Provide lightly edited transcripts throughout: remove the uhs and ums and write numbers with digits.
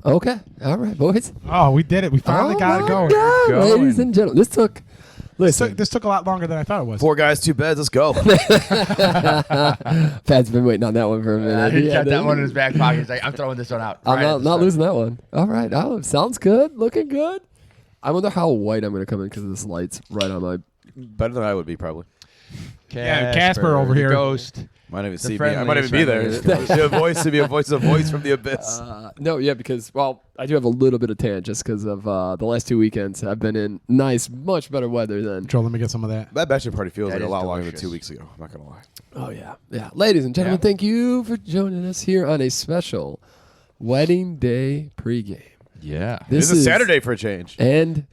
Okay. All right, boys. Oh, we did it. We finally got it going. God, ladies and gentlemen. This took a lot longer than I thought it was. 4 guys, 2 beds. Let's go. Pat's been waiting on that one for a minute. He got that one in his back pocket. He's like, I'm throwing this one out. I'm not losing that one. All right. Oh, sounds good. Looking good. I wonder how white I'm going to come in because of this light's right on my... Better than I would be, probably. Yeah, Casper over here. Ghost. Might not even see me. I might even be there. See a voice from the abyss. No, yeah, because, I do have a little bit of tan just because of the last 2 weekends. I've been in nice, much better weather than... Joe, let me get some of that. That bachelor party feels That like a is lot longer than delicious. 2 weeks ago. I'm not going to lie. Oh, yeah. Yeah. Ladies and gentlemen, thank you for joining us here on a special wedding day pregame. Yeah. This is a Saturday for a change. And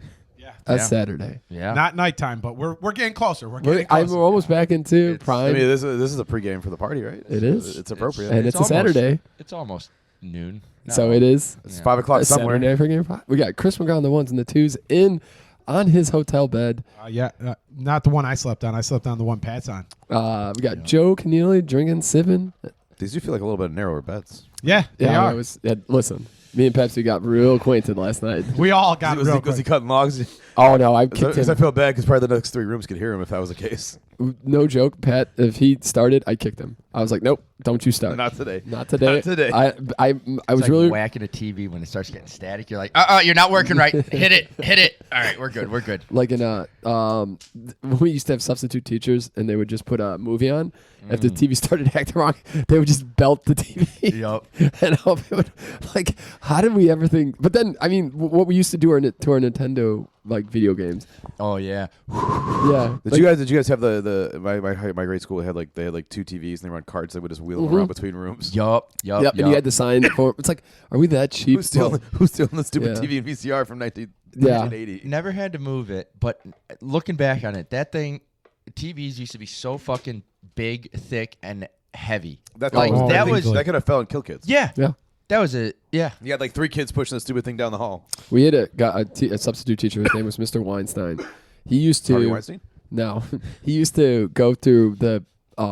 a Yeah. Saturday. Yeah. Not nighttime, but we're getting closer. We're almost back into prime. I mean, this is a pregame for the party, right? It is. It's appropriate. And it's a almost- Saturday. It's almost noon. So it is. It's 5 o'clock A somewhere. Saturday pregame. We got Chris McGraw on the ones and the twos on his hotel bed. Not the one I slept on. I slept on the one Pat's on. We got Joe Keneally drinking, sipping. These do feel like a little bit narrower beds. Yeah, they Yeah, are. listen, me and Pepsi got real acquainted last night. We all got Was real he quick. cutting logs? Oh, no, I kicked Because I him. feel bad because probably the next 3 rooms could hear him if that was the case. No joke, Pat, if he started, I kicked him. I was like, nope, don't you start. Not today. Not today. Not today. I was It's like really... whacking a TV when it starts getting static. You're like, you're not working right. Hit it. All right, we're good. Like in when we used to have substitute teachers and they would just put a movie on. If the TV started acting wrong, they would just belt the TV. Yup. And hope it would, like, how did we ever think? But then, I mean, what we used to do to our Nintendo like video games. Oh yeah. Yeah. Did you guys have my grade school they had like 2 TVs and they were on carts that would just wheel them around between rooms. Yup. Yep. And you had to sign for. It's like, are we that cheap? Who's stealing the stupid Yeah. TV and VCR from 1980? Never had to move it, but looking back on it, that thing, TVs used to be so fucking big, thick, and heavy. That Like, that was- that could have fell and killed kids. Yeah. Yeah. That was it. Yeah. You had like 3 kids pushing the stupid thing down the hall. We had a substitute teacher. His name was Mr. Weinstein. He used to. Harvey Weinstein? No, he used to go through the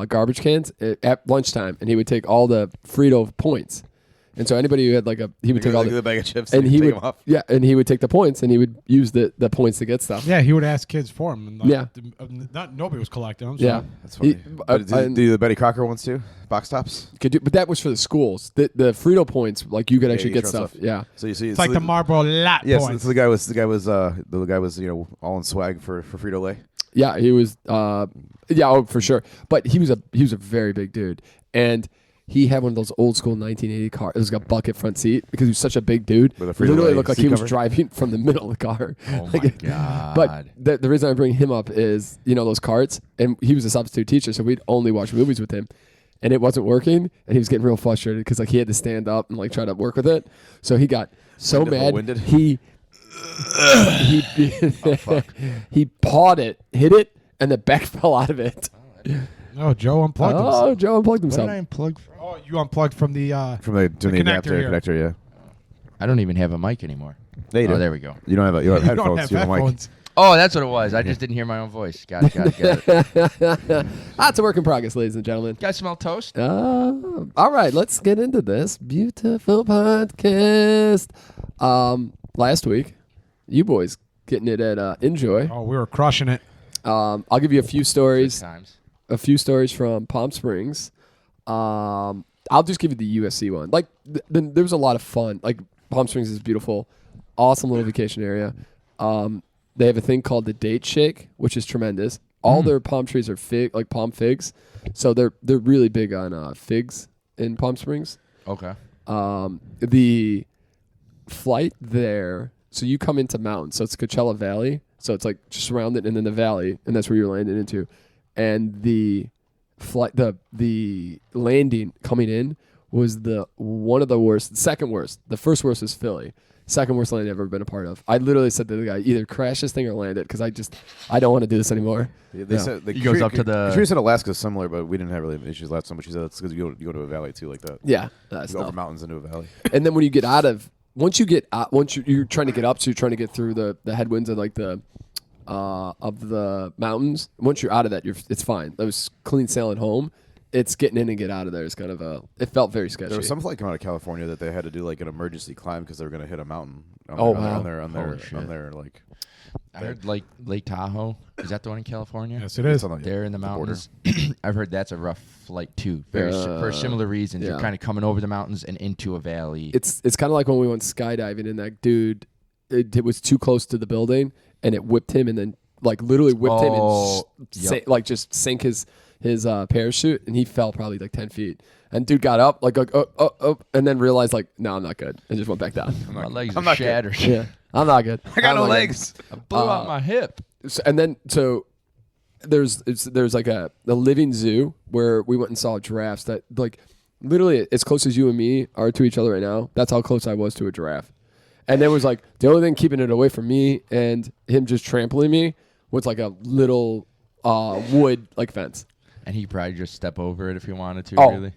garbage cans at lunchtime, and he would take all the Frito points. And so anybody who had he would take all the bag of chips and he take would them off. and he would take the points, and he would use the points to get stuff. Yeah, he would ask kids for him. And Yeah. Nobody was collecting them. So. Yeah. That's funny. He- Do the Betty Crocker ones too? Box tops? but that was for the schools. The Frito points, like you could actually you get get your own stuff. stuff. Yeah. So you see, It's like the Marlboro lot Yes, points. so the guy was all in swag for Frito Lay. Yeah, he was. For sure. But he was a very big dude, and he had one of those old school 1980 cars. It was like a bucket front seat because he was such a big dude. With a It Frito-Lay literally looked like seat he was cover? driving from the middle of the car. Oh my god. But the reason I bring him up is those carts, and he was a substitute teacher, so we'd only watch movies with him. And it wasn't working, and he was getting real frustrated because he had to stand up and try to work with it. So he got so mad. Winded? He he pawed it, hit it, and the back fell out of it. Oh, Joe unplugged Oh, himself. Joe unplugged What did himself. I unplug from? Oh, you unplugged from the... Adapter here. connector, yeah. I don't even have a mic anymore. There you Oh, do. there we go. You don't have you headphones. don't have you have a mic. headphones. Oh, that's what it was. I just didn't hear my own voice. Got it. That's a work in progress, ladies and gentlemen. Guys smell toast? All right, let's get into this beautiful podcast. Last week, you boys getting it at Enjoy. Oh, we were crushing it. I'll give you a few stories. Times. A few stories from Palm Springs. I'll just give you the USC one. Like, there was a lot of fun. Like, Palm Springs is beautiful, awesome little vacation area. They have a thing called the Date Shake, which is tremendous. All their palm trees are palm figs, so they're really big on figs in Palm Springs. Okay. The flight there, so you come into mountains, so it's Coachella Valley, so it's like just surrounded and then the valley, and that's where you're landing into. And the flight, the landing coming in was one of the worst, second worst. The first worst is Philly. Second worst landing I've ever been a part of. I literally said to the guy, either crash this thing or land it, because I don't want to do this anymore. Yeah, they Yeah. said He goes up to the- Katrina said Alaska's similar, but we didn't have really issues last time. But she said it's because you go to a valley too, like that. Yeah, that's You go over tough. mountains into a valley. And then when you get out of, once you're trying to get up, so you're trying to get through the headwinds of of the mountains. Once you're out of that, it's fine. That was clean sailing home. it's getting in and get out of there is kind of it felt very sketchy. There was some flight coming out of California that they had to do like an emergency climb because they were going to hit a mountain. On Oh, their, wow. on their like. I heard like Lake Tahoe. Is that the one in California? Yes, it is. It's on There in the border. mountains. I've heard that's a rough flight too. For similar reasons. You're yeah. kind of coming over the mountains and into a valley. It's kind of like when we went skydiving and that dude, it was too close to the building and it whipped him and then like literally whipped him and like just sank his parachute and he fell probably like 10 feet. And dude got up like oh, and then realized like, no, I'm not good, and just went back down. My legs I'm are not good. shattered. Yeah, I'm not good. I got I'm no not legs. I blew out my hip. good. And then there's like a living zoo where we went and saw giraffes that like literally as close as you and me are to each other right now. That's how close I was to a giraffe. And there was like the only thing keeping it away from me and him just trampling me was like a little wood like fence. And he probably just step over it if he wanted to. Oh. Really.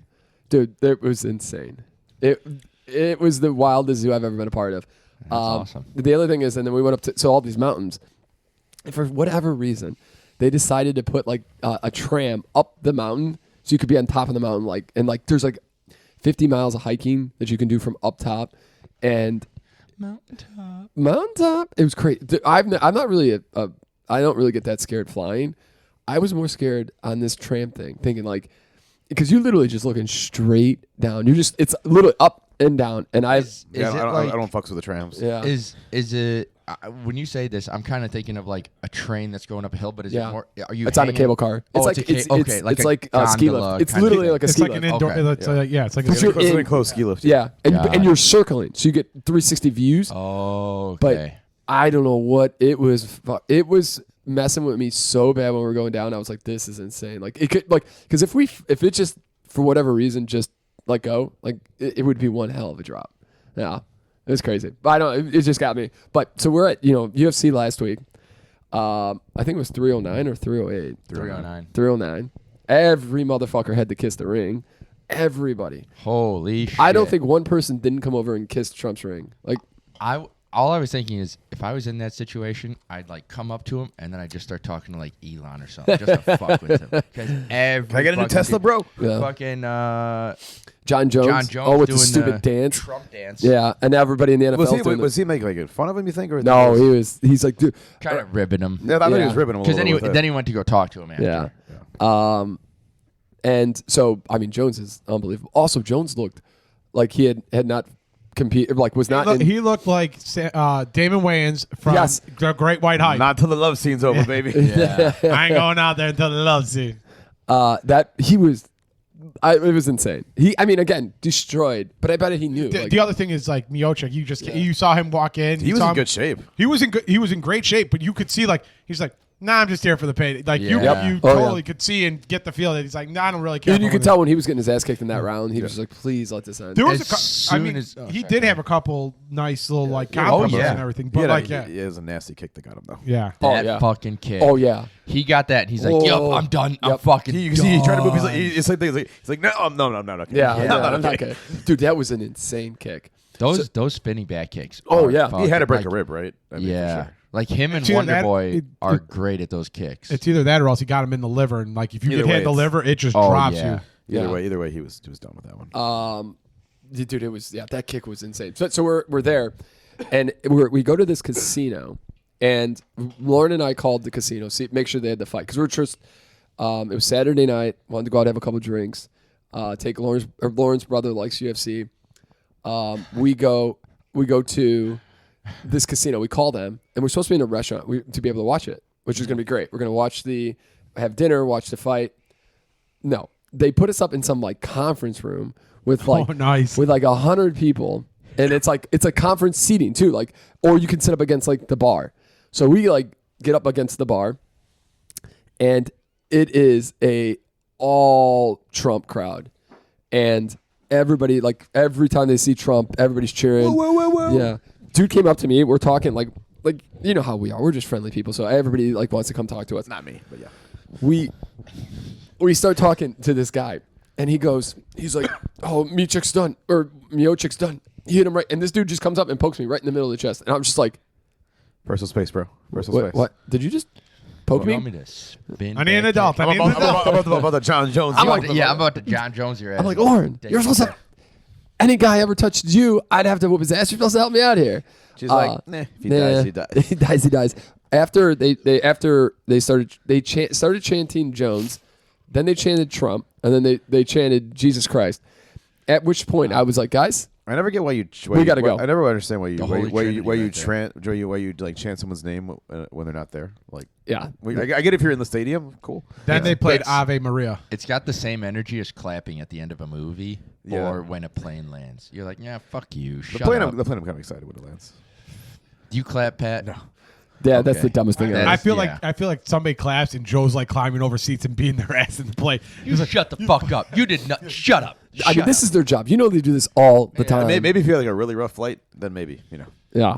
Dude, it was insane. It was the wildest zoo I've ever been a part of. That's awesome. The other thing is, and then we went up to all these mountains. And for whatever reason, they decided to put like a tram up the mountain so you could be on top of the mountain. Like and like there's like 50 miles of hiking that you can do from up top, and mountaintop. It was crazy. I'm not really I don't really get that scared flying. I was more scared on this tram thing, thinking like. Because you're literally just looking straight down. It's literally up and down. And I it like- don't fucks with the trams. yeah. Is it when you say this? I'm kind of thinking of like a train that's going up a hill, but is Yeah. it more? Are you? It's on a hanging- cable car. Oh, It's it's like a okay, like it's a like a ski gondola lift. It's kind of literally thing. like a It's ski like lift. an indoor. Okay. It's it's like a But you're It's in- an closed ski lift. Yeah, and Got you're it. circling, so you get 360 views. Oh, But okay. I don't know what it was. It was messing with me so bad when we were going down. I was like, "This is insane." Like it could, like, because if it just for whatever reason just let go, like it would be one hell of a drop. Yeah, it was crazy. But I don't. It just got me. But so we're at UFC last week. I think it was 309 or 308. 309. 309. Every motherfucker had to kiss the ring. Everybody. Holy shit. I don't think one person didn't come over and kiss Trump's ring. Like, all I was thinking is if I was in that situation, I'd like come up to him and then I'd just start talking to like Elon or something just to fuck with him. Because every Can I get a new Tesla, bro? Yeah. Fucking John Jones. John Jones Oh, with the doing stupid the dance. Trump dance. Yeah, and everybody in the NFL Was he making fun of him? You think? Or No, he's like, dude. Kind of ribbing him. Yeah, I thought he Yeah. was ribbing him a Because little bit. then he went to go talk to him after. Yeah. And so I mean, Jones is unbelievable. Also, Jones looked like he had not competed, like was not. He looked like Damon Wayans from Yes. The Great White Hype. Not till the love scene's over, baby. Yeah. I ain't going out there until the love scene. That he was. It was insane. I mean, again, destroyed. But I bet he knew. The, like, the other thing is like Miocic. You saw him walk in. He was saw in him- good shape. He was in great shape, but you could see like he's like, nah, I'm just here for the pay. Like Yeah. you Oh, totally yeah. could see and get the feel that he's like, nah, I don't really care. and you about could what tell when he was getting his ass kicked in that round. He was just like, please let this end. There was As I soon mean, as- oh, he sorry. did have a couple nice little like Yeah. compliments Oh, yeah. and everything, He but had like it was a nasty kick that got him though. yeah. Oh, That yeah. fucking kid. Oh yeah. He got that and he's like, Oh. yup, I'm done. I'm Yep. fucking You see, he tried to move. done. He's like, no, I'm not. Yeah, I'm I'm not okay. okay. Dude, that was an insane kick. Those spinning back kicks. Oh, are yeah. He had to break fucking, a rib, right? I mean, for Yeah. sure. Like him and It's either Wonder that- Boy are great at those kicks. It's either that or else he got him in the liver, and like if you Either get hit way, in the it's- liver, it just Oh, drops yeah. you. Either way, he was done with that one. Dude, it was that kick was insane. So we're there, and we go to this casino, and Lauren and I called the casino, make sure they had the fight because we were just. It was Saturday night. Wanted to go out and have a couple drinks. Take Lauren's brother likes UFC. We go to this casino. We call them, and we're supposed to be in a restaurant to be able to watch it, which is going to be great. We're going to have dinner, watch the fight. No, they put us up in some like conference room with like Oh, nice. with like 100 people, and it's a conference seating too. Like, or you can sit up against like the bar. So we like get up against the bar, and it is a all Trump crowd, and everybody like every time they see Trump, everybody's cheering. Whoa. Yeah, dude came up to me. We're talking like you know how we are. We're just friendly people, so everybody like wants to come talk to us. Not me, but yeah. We start talking to this guy, and he's like, oh, Miocic's done, or Miocic's done. He hit him right, and this dude just comes up and pokes me right in the middle of the chest, and I'm just like, Personal space, bro. Personal space. what? Did you just? Poke You me? want me to spin I need an back adult. there? I need an adult. about the John Jones. I'm about to John Jones your ass. I'm like, Lauren, you're supposed to. Any guy ever touched you, I'd have to whoop his ass. You're supposed to help me out here. She's like, nah, if he dies, he dies. he dies, he dies. After they started chanting Jones, then they chanted Trump, and then they chanted Jesus Christ. At which point I was like, guys, I never get why you. We gotta go. I never understand why you The Holy Trinity why you like chant someone's name when they're not there. Like, yeah, I get if you're in the stadium, cool. Then they played But- Ave Maria. It's got the same energy as clapping at the end of a movie Yeah. or when a plane lands. You're like, yeah, fuck you. The Shut plane, up. I'm kind of excited when it lands. Do you clap, Pat? No. yeah, that's Okay. the dumbest thing ever. I feel yeah. like somebody claps and Joe's like climbing over seats and beating their ass in the plane. You shut the fuck up. You did not. Shut up. I mean, this is their job. You know they do this all the time. Maybe if you had like a really rough flight, then maybe Yeah.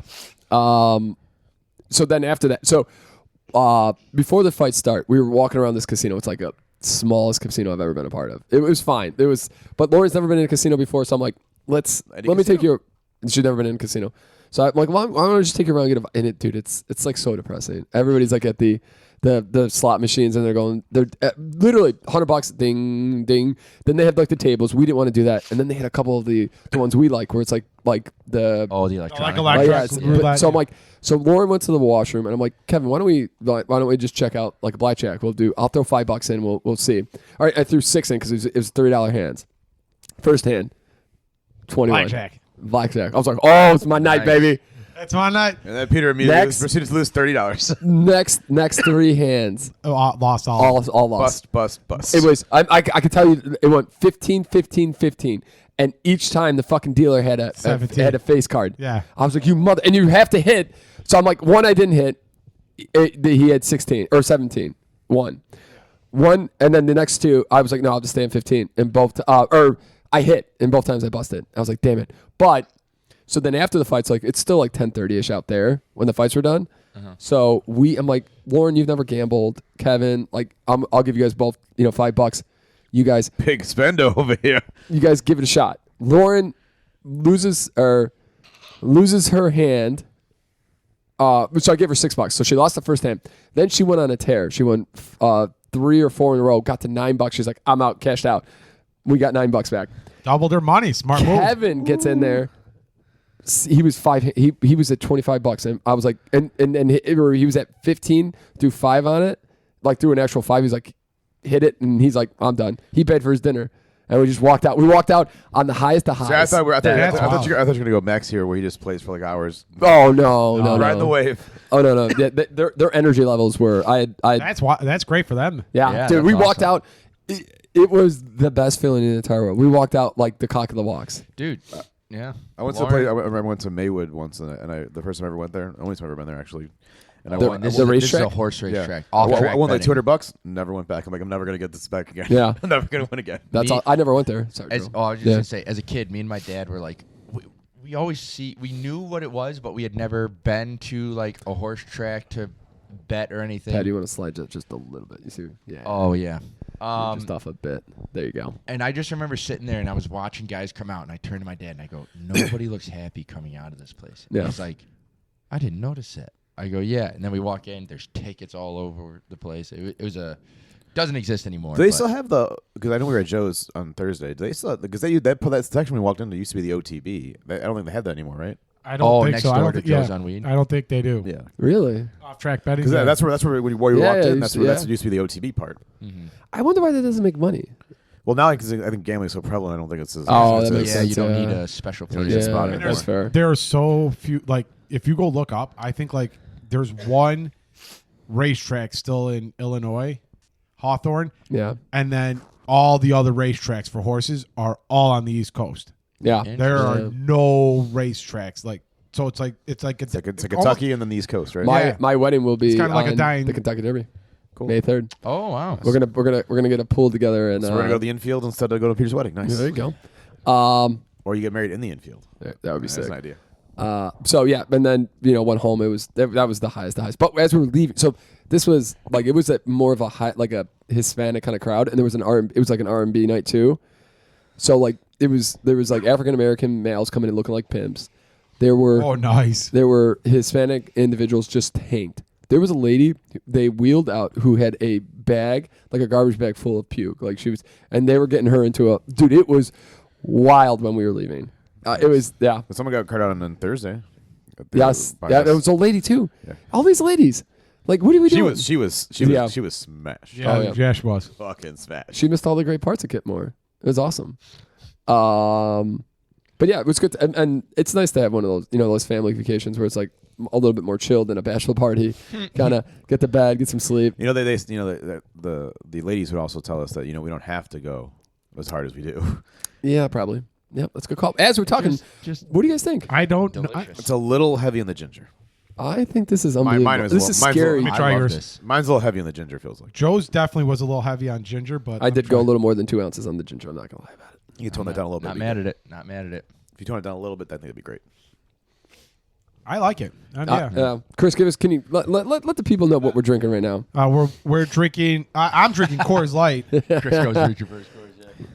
So then after that, before the fight start, we were walking around this casino. It's like a smallest casino I've ever been a part of. It was fine. But Lauren's never been in a casino before, so I'm like, let me take you. She's never been in a casino. So I'm like, why don't I just take you around and get a... And it, dude, it's like so depressing. Everybody's like at the slot machines and they're literally $100, ding, ding. Then they have like the tables. We didn't want to do that. And then they had a couple of the ones we like where it's like the... Oh, the electronic. Like yeah, roulette. so I'm like, so Lauren went to the washroom and I'm like, Kevin, why don't we just check out like a blackjack? I'll throw $5 in. We'll see. All right, I threw 6 in because it was $30 hands. First hand, 21. Blackjack. I was like, oh, it's my night, Nice. baby. That's my night. And then Peter immediately Next. proceeded to lose $30. Next 3 hands, Oh, lost all. all lost. Bust. It was I could tell you it went 15, 15, 15. And each time the fucking dealer had a 17. had a face card. Yeah. I was like, you mother, and you have to hit. So I'm like, one I didn't hit. He had 16 or 17. One, and then the next 2, I was like, no, I'll just stay in 15. And both, or I hit, and both times I busted. I was like, damn it. But so then after the fights, like it's still like 10:30ish out there when the fights were done. So I'm like, Lauren, you've never gambled. Kevin, like I'll give you guys both, $5. You guys, Big spendo over here. you guys give it a shot. Lauren loses her hand. So I gave her $6. So she lost the first hand. Then she went on a tear. She won 3 or 4 in a row. Got to $9. She's like, I'm out, cashed out. We got $9 back. Doubled their money. Smart move. Kevin gets in there. He was he was at $25, and I was like, and he was at 15, threw 5 on it, like threw an actual 5. He's like, hit it, and he's like, I'm done. He paid for his dinner, and we just walked out. We walked out on the highest of See, highs. I thought you were going to go Max here, where he just plays for like hours. Oh no, Riding the wave. Oh no. Yeah, their energy levels were. That's great for them. Yeah, Yeah, dude. We that's walked out. It was the best feeling in the entire world. We walked out like the cock of the walks. Dude. Yeah. I went to Lauren- play. I remember I went to Maywood once, and I the first time I ever went there, only time I've ever been there actually. And I The- won. This the is this is a racetrack? horse race track. I Off won, track I won like betting. $200. Never went back. I'm like, I'm never gonna get this back again. Yeah. I'm never gonna win again. That's Me- all. I never went there. Sorry, As, Joe. oh, I was just Yeah. gonna say, as a kid, me and my dad were like, we always we knew what it was, but we had never been to like a horse track to bet or anything. Pat, do you want to slide just a little bit? You see? Yeah. Oh yeah. Just off a bit. There you go. And I just remember sitting there and I was watching guys come out, and I turned to my dad and I go, nobody looks happy coming out of this place. Yeah. And he's like, I didn't notice it. I go, yeah. And then we walk in, there's tickets all over the place. It was doesn't exist anymore. Do they but- still have because I know we were at Joe's on Thursday. Do they still, because they put that section we walked into used to be the OTB. I don't think they have that anymore, right? I don't think next so. I door don't to think, Joe's yeah, on Weed? I don't think they do. Yeah. Really? Off track betting. Because yeah. that's where when you walked Yeah, in, that's yeah. what used to be the OTB part. I wonder why that doesn't make money. Well, now because I think gambling's so prevalent, I don't think it's as. Oh, it's that as- makes yeah, sense. you don't yeah. need a special You don't place. need a Yeah, spot anymore. that's fair. There are so few. Like, if you go look up, I think like there's one racetrack still in Illinois, Hawthorne, Yeah. and then all the other racetracks for horses are all on the East Coast. Yeah. There are Yeah. no racetracks like. So it's like It's like Kentucky and then the East Coast, right? My wedding will be It's kinda like a on dying- the Kentucky Derby. Cool. May 3rd. Oh wow. We're gonna get a pool together and So we're gonna go to the infield instead of go to Peter's wedding. Nice. there you go. Or you get married in the infield. That would be That's sick. an idea. So yeah, and then went home. It was that was the highest of highs. But as we were leaving, so this was like it was more of a high, like a Hispanic kind of crowd, and there was it was like an R&B night too. So like there was like African American males coming in looking like pimps. There were oh nice. Hispanic individuals just tanked. There was a lady they wheeled out who had a bag, like a garbage bag full of puke. Like she was, and they were getting her into a dude. It was wild when we were leaving. It was Someone got carted out on Thursday. Yes, yeah. There was a lady too. Yeah. All these ladies. Like, what are we doing? She was Yeah. smashed. Yeah, Oh, yeah. Josh was. Fucking smashed. She missed all the great parts of Kit Moore. It was awesome. But yeah, it was good. And it's nice to have one of those, those family vacations where it's like a little bit more chilled than a bachelor party. Kind of get to bed, get some sleep. The ladies would also tell us that we don't have to go as hard as we do. Yeah, probably. Yep, that's a good call. As we're talking, what do you guys think? I don't. Delicious. It's a little heavy on the ginger. I think this is unbelievable. Mine is This well. is Mine's scary. Let me try I love yours. this. Mine's a little heavy on the ginger. Feels like Joe's definitely was a little heavy on ginger, but I did go a little more than 2 ounces on the ginger. I'm not gonna lie about it. you can tone that down a little bit. Not mad at it. Not mad at it. If you tone it down a little bit, I think it'd be great. I like it. Yeah. Chris, can you let the people know what we're drinking right now? We're drinking. I'm drinking Coors Light. Chris goes reach your first course. Yeah.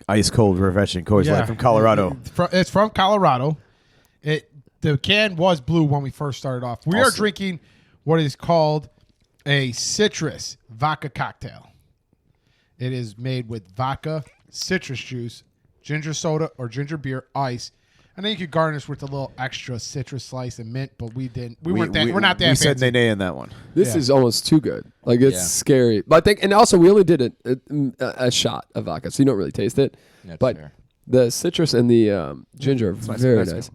Ice cold, refreshing Coors Light from Colorado. It's from Colorado. The can was blue when we first started off. We are Awesome. drinking what is called a citrus vodka cocktail. It is made with vodka, citrus juice, ginger soda or ginger beer, ice. And then you could garnish with a little extra citrus slice and mint, but we didn't. We're not that We said fancy. nay in that one. This Yeah. is almost too good. Like it's Yeah. scary. But I think, and also we only did a shot of vodka, so you don't really taste it. That's but fair. the citrus and the ginger are very nice.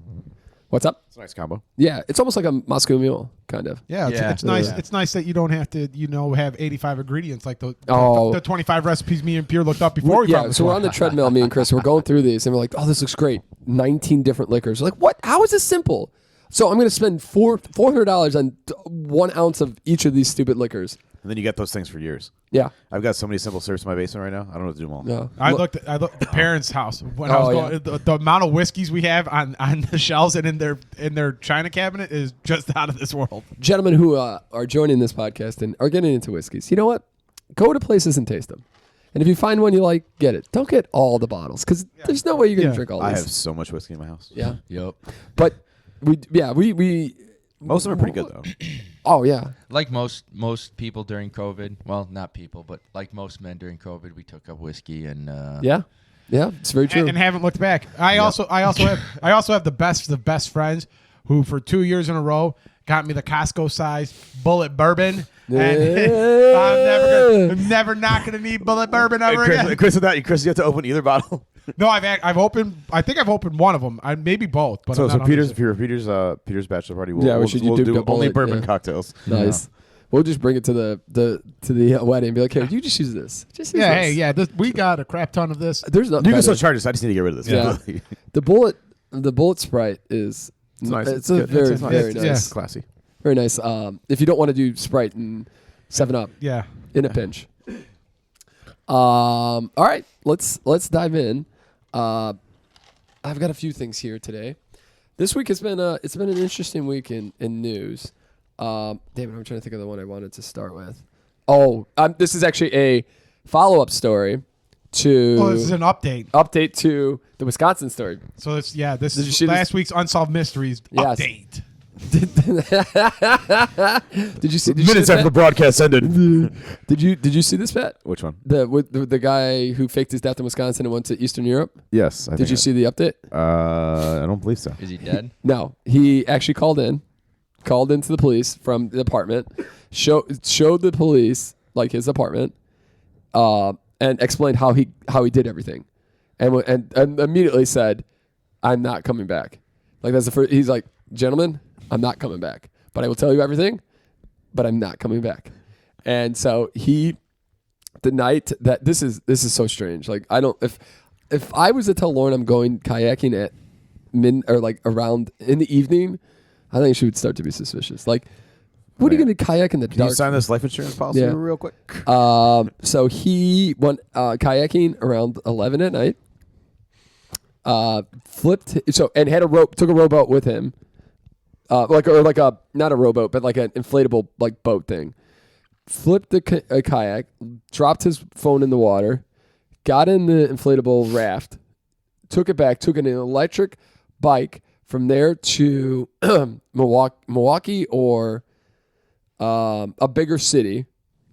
What's up? It's a nice combo. Yeah, it's almost like a Moscow Mule, kind of. Yeah, Yeah. it's nice. Yeah. It's nice that you don't have to, have 85 ingredients like the Oh. 25 recipes me and Pierre looked up before we Yeah, found this so we're one. on the treadmill, me and Chris. We're going through these, and we're like, "Oh, this looks great! 19 different liquors." We're like, what? How is this simple? So I'm going to spend $400 on 1 ounce of each of these stupid liquors. And then you get those things for years. Yeah, I've got so many simple syrups in my basement right now. I don't know what to do them all. no. I looked at the parents' house when I Oh, was going. The amount of whiskeys we have on the shelves and in their china cabinet is just out of this world. Gentlemen who are joining this podcast and are getting into whiskeys, you know what? Go to places and taste them. And if you find one you like, get it. Don't get all the bottles because there's no way you're going to Yeah. drink all I these. have so much whiskey in my house. Yeah, Yep. but we Most of them are pretty good though. Oh yeah, Like most people during COVID. Well, not people, but like most men during COVID, we took up whiskey and yeah. It's very true. And haven't looked back. I also have the best of best friends who for 2 years in a row got me the Costco size bullet bourbon. And I'm never not gonna need bullet bourbon ever again. Chris, you have to open either bottle. No, I've opened. I think I've opened one of them. Maybe both. But So I'm not Peter's 100%. Peter's bachelor party. Yeah, we should do do double only it, bourbon yeah. cocktails. Nice. We'll just bring it to the wedding and be like, hey, you just use this. Just use Yeah, this. hey, yeah. We got a crap ton of this. There's no You can better. still charge us. I just need to get rid of this. Yeah. The bullet Sprite is It's nice. It's It's a good. very It's nice. very It's- nice. It's classy. Very nice. If you don't want to do Sprite and 7-Up Yeah. in a pinch. All right, let's dive in. I've got a few things here today. This week it's been an interesting week in news. Damn it, I'm trying to think of the one I wanted to start with. Oh, this is actually a follow-up story to Oh, this is an update. update to the Wisconsin story. So this this Did you is see last week's Unsolved Mysteries Yes. update. Did you see Minutes this, after the Pat? broadcast ended. Did you see this, Pat? Which one? The guy who faked his death in Wisconsin and went to Eastern Europe. Yes. Did you see the update? I don't believe so. is he dead? No, he actually called into the police from the apartment, showed the police like his apartment, and explained how he did everything, and immediately said, "I'm not coming back." Like that's the first. He's like, "Gentlemen, I'm not coming back, but I will tell you everything, but I'm not coming back." And so the night that this is so strange. Like I don't if I was to tell Lauren I'm going kayaking at around in the evening, I think she would start to be suspicious. Like, what are you going to kayak in the Can dark? you sign this life insurance policy Yeah. real quick? So he went kayaking around 11 at night. And had took a rowboat with him, not a rowboat, but like an inflatable like boat thing. Flipped a kayak, dropped his phone in the water, got in the inflatable raft, took it back, took an electric bike from there to Milwaukee or a bigger city,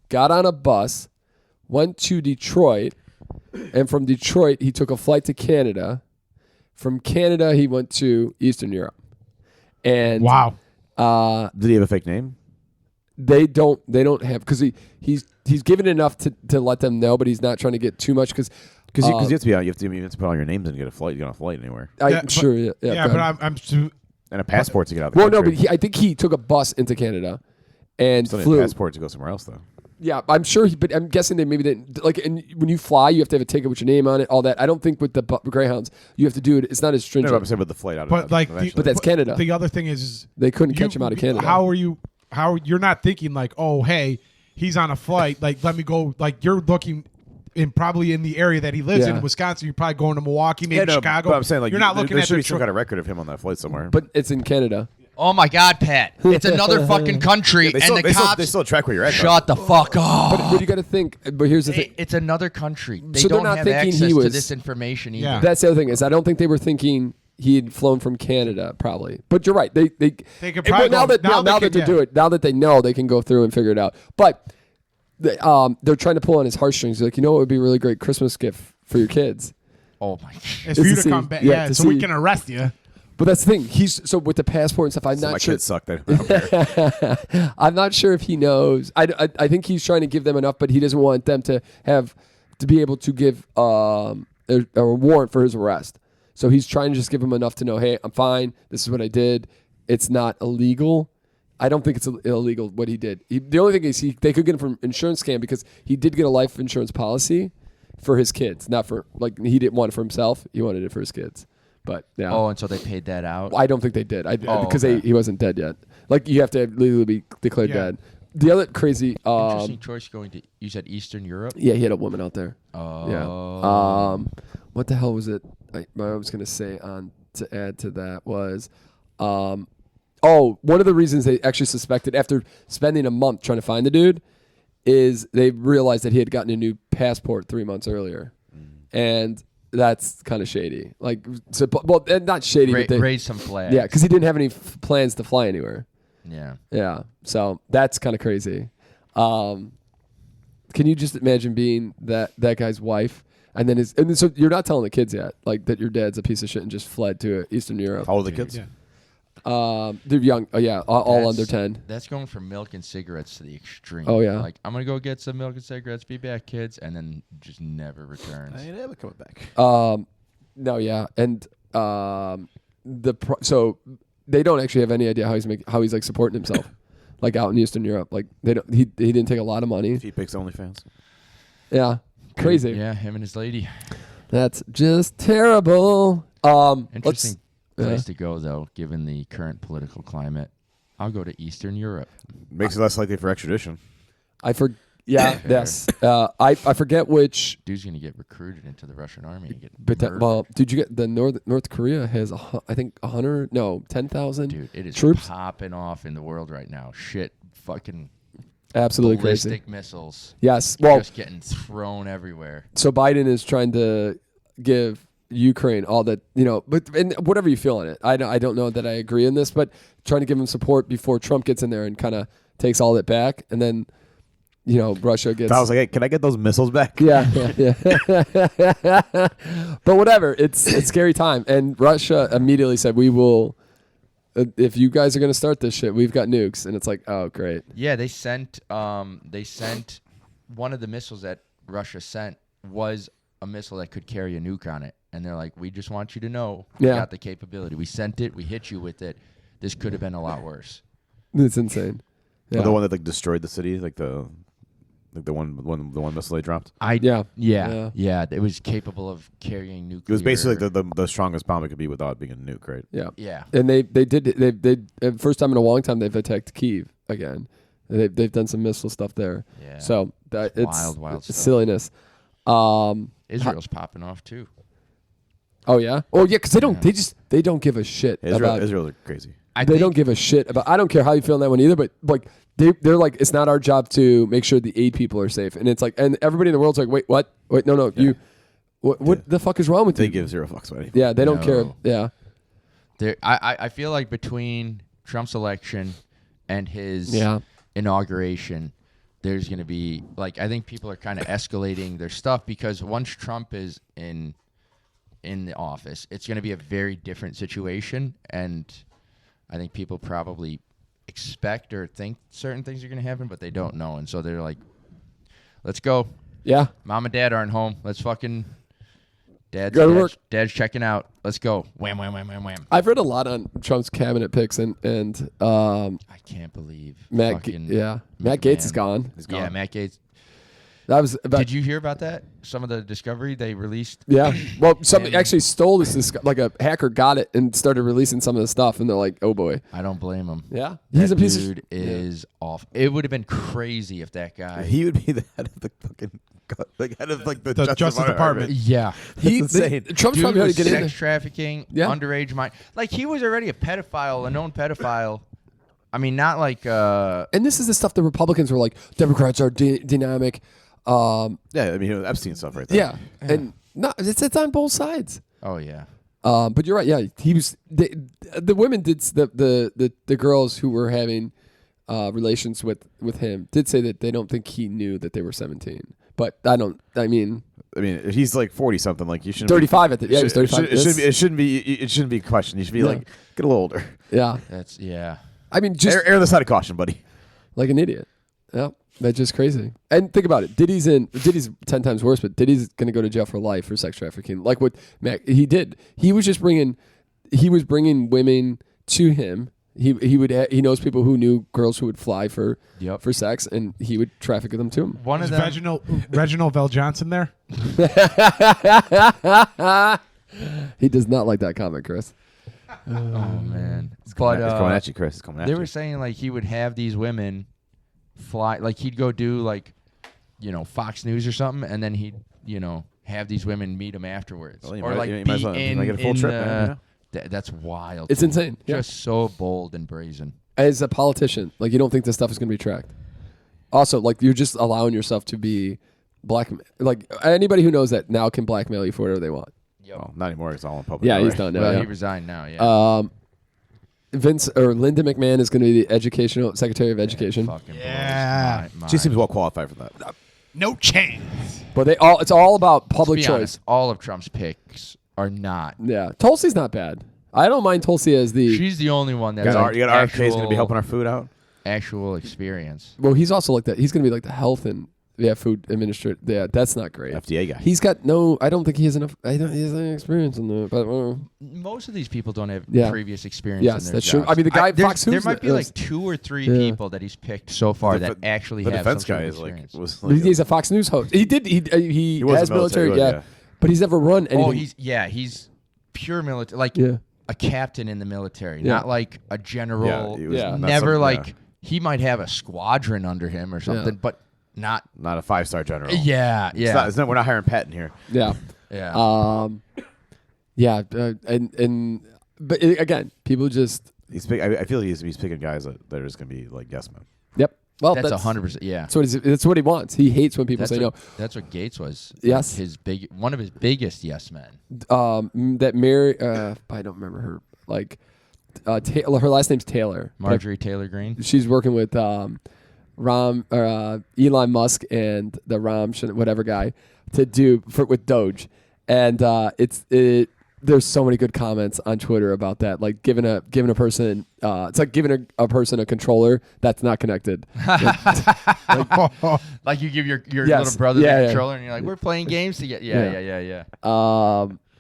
got on a bus, went to Detroit, and from Detroit he took a flight to Canada. From Canada he went to Eastern Europe. And Wow. Did he have a fake name? They don't have, because he's given enough to let them know, but he's not trying to get too much because Because you have to be out. You have to put all your names in to get a flight. You get on a flight anywhere. Sure. Yeah, Yeah, go but ahead. I'm And a passport to get out of the Well, no, country. but I think he took a bus into Canada and Still need flew. a passport to go somewhere else, though. Yeah, I'm sure, but I'm guessing they maybe didn't. Like, and when you fly, you have to have a ticket with your name on it, all that. I don't think with the Greyhounds, you have to do it. It's not as No, stringent. but I'm saying with the flight out. But like, eventually. But that's Canada. The other thing is They couldn't catch him out of Canada. How are you? How you're not thinking like, oh, hey, he's on a flight. Like, let me go. Like, you're looking probably in the area that he lives in Wisconsin. You're probably going to Milwaukee, maybe Chicago. But I'm saying like you're not looking there at should be Detroit. some kind of record of him on that flight somewhere. But it's in Canada. Oh my God, Pat! It's another fucking country, they and still, the they, still, cops they still track where you're at. though. shut the fuck up. But you got to think. But here's the thing. It's another country. They So they're don't not have thinking access he to was- this information either. Yeah. That's the other thing is I don't think they were thinking he had flown from Canada, probably. But you're right. They could and probably now go- that now they now could, that they do yeah. it, now that they know, they can go through and figure it out. But they're trying to pull on his heartstrings. They're like, you know, what would be a really great Christmas gift for your kids. Oh my. It's Is for you to to see- come back. yeah, Yeah, to so we see- can arrest you. But that's the thing. He's so with the passport and stuff. I'm So my not sure. kids suck. I don't care. I'm not sure if he knows. I think he's trying to give them enough, but he doesn't want them to be able to give a warrant for his arrest. So he's trying to just give them enough to know, hey, I'm fine. This is what I did. It's not illegal. I don't think it's illegal what he did. The only thing is they could get him from insurance scam because he did get a life insurance policy for his kids, not for he didn't want it for himself. He wanted it for his kids. But yeah. Oh, and so they paid that out. I don't think they did. Because okay. he wasn't dead yet. Like you have to legally be declared Yeah. dead. The other crazy, Interesting choice going to. You said Eastern Europe. yeah, he had a woman out there. Oh. Yeah. What the hell was it? I was gonna say to add to that was, one of the reasons they actually suspected after spending a month trying to find the dude is they realized that he had gotten a new passport 3 months earlier, and that's kind of shady. Like, so, well, not shady, but they, Raise some flags. yeah, because he didn't have any plans to fly anywhere. Yeah. Yeah, so that's kind of crazy. Can you just imagine being that guy's wife, and then so you're not telling the kids yet, like that your dad's a piece of shit and just fled to Eastern Europe. How old are the kids? Yeah. They're young. Oh yeah, all That's- under 10. That's going from milk and cigarettes to the extreme. Oh, yeah. Like, I'm going to go get some milk and cigarettes, be back, kids, and then just never returns. I ain't ever coming back. No, yeah, and so they don't actually have any idea how he's like supporting himself, like out in Eastern Europe. Like they don't. He didn't take a lot of money. If he picks OnlyFans. Yeah, crazy. Yeah, him and his lady. That's just terrible. Interesting place to go, though, given the current political climate. I'll go to Eastern Europe. Makes it less likely for extradition. Yeah, yes. I forget which. Dude's going to get recruited into the Russian army and get But murdered. well, did you get the North Korea has I think 10,000 Dude, it is troops. popping off in the world right now. Shit, fucking Absolutely ballistic crazy. missiles. Yes. Well, Just getting thrown everywhere. so Biden is trying to give Ukraine all that, but and whatever you feel on it. I don't know that I agree in this, but trying to give him support before Trump gets in there and kind of takes all that back, and then Russia gets. I was like, hey, can I get those missiles back? Yeah. But whatever, it's a scary time, and Russia immediately said, "We will." If you guys are going to start this shit, we've got nukes, and it's like, oh, great. Yeah, they sent one of the missiles that Russia sent was a missile that could carry a nuke on it. And they're like, we just want you to know we Yeah. got the capability. We sent it. We hit you with it. This could have been a lot worse. It's insane. Or Yeah. the one that like destroyed the city, like the one missile they dropped. Yeah. Yeah. It was capable of carrying nuclear. It was basically like the strongest bomb it could be without being a nuke, right? Yeah. Yeah. And they first time in a long time they've attacked Kyiv again. They've done some missile stuff there. Yeah. So it's wild it's stuff. silliness. Israel's popping off too. Oh yeah. Oh yeah. Because they don't give a shit about. Israel are crazy. They don't give a shit about. I don't care how you feel on that one either. But like they're like, it's not our job to make sure the aid people are safe. And it's like, and everybody in the world's like, wait, what? Wait, no. Yeah. What the fuck is wrong with They you? give zero fucks about it. Yeah, they don't No. care. Yeah. I feel like between Trump's election and his inauguration, there's going to be like I think people are kind of escalating their stuff because once Trump is in the office, it's going to be a very different situation, and I think people probably expect or think certain things are going to happen, but they don't know, and so they're like, "Let's go." Yeah. Mom and Dad aren't home. Let's fucking. Go to work. Dad's checking out. Let's go. Wham, wham, wham, wham, wham. I've read a lot on Trump's cabinet picks and I can't believe Matt Gates is gone. He's gone. Yeah, Matt Gates. That was about, Did you hear about that? Some of the discovery they released. yeah. Well, somebody And- actually stole this. Like a hacker got it and started releasing some of the stuff, and they're like, "Oh boy." I don't blame him. Yeah, That he's a piece dude of. is off. It would have been crazy if that guy. He would be the head of the fucking, like head of like the Justice Department. Yeah, That's insane. Trump's dude probably going was to get in sex there. trafficking, Yeah. underage mind. Like he was already a pedophile, a known pedophile. I mean, not like. And this is the stuff the Republicans were like, Democrats are dynamic. Yeah, I mean Epstein stuff right there. Yeah, and no, it's on both sides. Oh yeah. But you're right. Yeah, he was. The women did the girls who were having relations with him did say that they don't think he knew that they were 17. But I mean, he's like 40 something. Like you shouldn't. 35 at the he was 35. It shouldn't be a question. You should be like get a little older. Yeah, That's yeah. I mean, just Err the side of caution, buddy. like an idiot. Yeah, that's just crazy. And think about it. Diddy's 10 times worse, but Diddy's going to go to jail for life for sex trafficking. Like what Mac he did. He was bringing women to him. He knows people who knew girls who would fly for sex, and he would traffic them to him. One Is of them. Reginald Vell Johnson there? He does not like that comment, Chris. Oh man. It's But coming at you, Chris. It's coming at they you. were saying like he would have these women fly, like he'd go do like, Fox News or something, and then he'd have these women meet him afterwards, Well, you or might- like you might be as well- you in might get a full in trip, the- man, that's wild. It's to me. insane. Yeah. Just so bold and brazen. As a politician, like you don't think this stuff is going to be tracked. Also, like you're just allowing yourself to be blackmail. Like anybody who knows that now can blackmail you for whatever they want. Well, not anymore. It's all in public. Yeah, he's right? done now. Well, yeah. he resigned now. Yeah. Linda McMahon is going to be the educational secretary of education. Fucking blows Yeah. my She seems mind. well qualified for that. No chance. But it's all about Let's public be choice. honest, all of Trump's picks are not. Yeah, Tulsi's not bad. I don't mind Tulsi as the. She's the only one You that's got, like you got RFK's going to be helping our food out. actual experience. Well, he's also like that. He's going to be like the health and food administrator. Yeah, that's not great. FDA guy. He's got no. I don't think he has enough. He has any experience in that. But Most of these people don't have Yeah. previous experience. yes, in their that's true. jobs. I mean, the guy there's- Fox News. There might be is- like 2 or 3 Yeah. people that he's picked so far The that actually the have defense some guy sort is of like experience. was like He's a Fox News host. He He was has a military, military. yeah. But he's never run anything. Oh, he's pure military, like Yeah. a captain in the military, Yeah. not like a general. Yeah, he was Yeah. not Never some- like yeah, he might have a squadron under him or something, but not. not a 5-star general. Yeah, yeah, It's not, we're not hiring Patton here. Yeah. yeah. But again, people just. I feel he's picking guys that are just going to be like yes men. Yep. Well, that's 100%. Yeah, that's what he wants. He hates when people that's say no. That's what Gates was. Yes. One of his biggest yes men. That Mary, I don't remember her. Like, her last name's Taylor. Marjorie Taylor Greene. She's working with Elon Musk and the whatever guy to do with Doge, and there's so many good comments on Twitter about that. Like giving a person, it's like giving a person a controller that's not connected. Like you give your Yes. little brother Yeah, the yeah. controller, and you're like, we're playing games together. Yeah.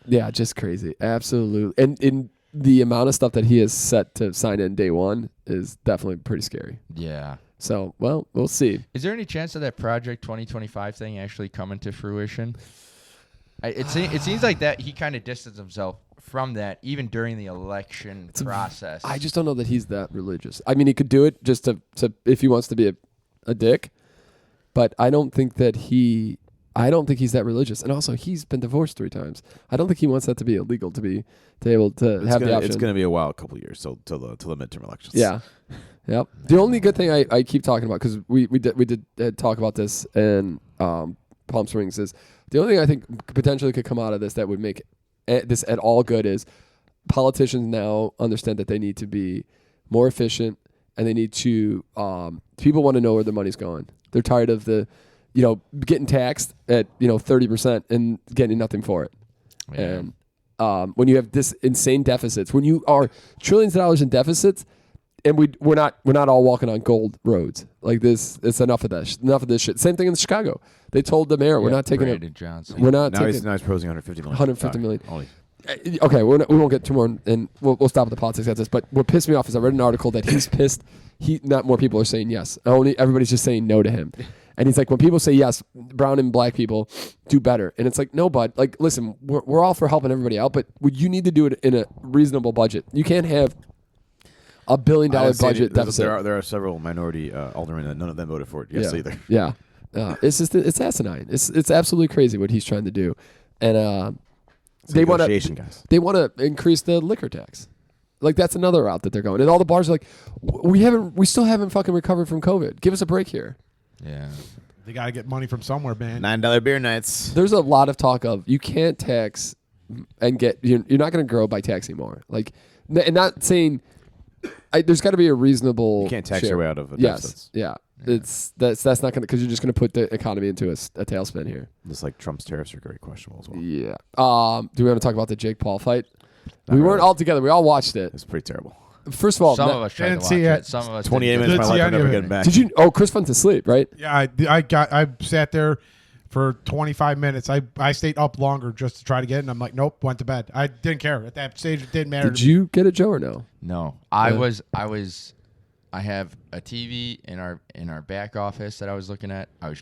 Yeah, just crazy. Absolutely. And in the amount of stuff that he is set to sign in day one is definitely pretty scary. Yeah. So, well, we'll see. Is there any chance of that Project 2025 thing actually coming to fruition? It seems like that he kind of distanced himself from that even during the election process. I just don't know that he's that religious. I mean, he could do it just to if he wants to be a dick, but I don't think he's that religious. And also, he's been divorced 3 times. I don't think he wants that to be illegal to be able to have the option. It's going to be a while, a couple of years, till the midterm elections. Yeah. Yep. The only good thing I keep talking about, because we did talk about this in Palm Springs, is the only thing I think potentially could come out of this that would make this at all good is politicians now understand that they need to be more efficient and they need to. People want to know where their money's going. They're tired of the, getting taxed at 30% and getting nothing for it. Yeah. And when you have this insane deficits, when you are trillions of dollars in deficits, and we're not all walking on gold roads like this. It's enough of this. Enough of this shit. Same thing in Chicago. They told the mayor, we're not taking it. Brandon Johnson. We're not Now taking. he's proposing 150 million. 150 million. Only. Okay, we won't get too more, and we'll stop with the politics after this. But what pissed me off is I read an article that he's pissed. Not more people are saying yes. Only everybody's just saying no to him. And he's like, when people say yes, brown and black people do better. And it's like, no, bud. Like, listen, we're all for helping everybody out, but you need to do it in a reasonable budget. You can't have $1 billion budget deficit. There are several minority aldermen that none of them voted for it. Yes, either. Yeah, it's asinine. It's absolutely crazy what he's trying to do, and they want to increase the liquor tax. Like that's another route that they're going, and all the bars are like, we still haven't fucking recovered from COVID. Give us a break here. Yeah, they got to get money from somewhere, man. $9 beer nights. There's a lot of talk of you can't tax and get you're not going to grow by taxing more. Like, and not saying. There's got to be a reasonable. You can't tax share. your way out of it. Yes, yeah. That's not going to because you're just going to put the economy into a tailspin here. Just like Trump's tariffs are very questionable as well. Yeah. Do we want to talk about the Jake Paul fight? Not we weren't really. all together. We all watched it. It's pretty terrible. First of all, some of us tried to didn't watch see it. it. Some of us 28 didn't. minutes of my life, I'm never any of getting it. back. did you? Oh, Chris went to sleep, right? Yeah, I sat there for 25 minutes. I stayed up longer just to try to get it, and I'm like, nope, went to bed. I didn't care at that stage. It didn't matter. Did you get it, Joe, or no? No, I have a TV in our back office that I was looking at. I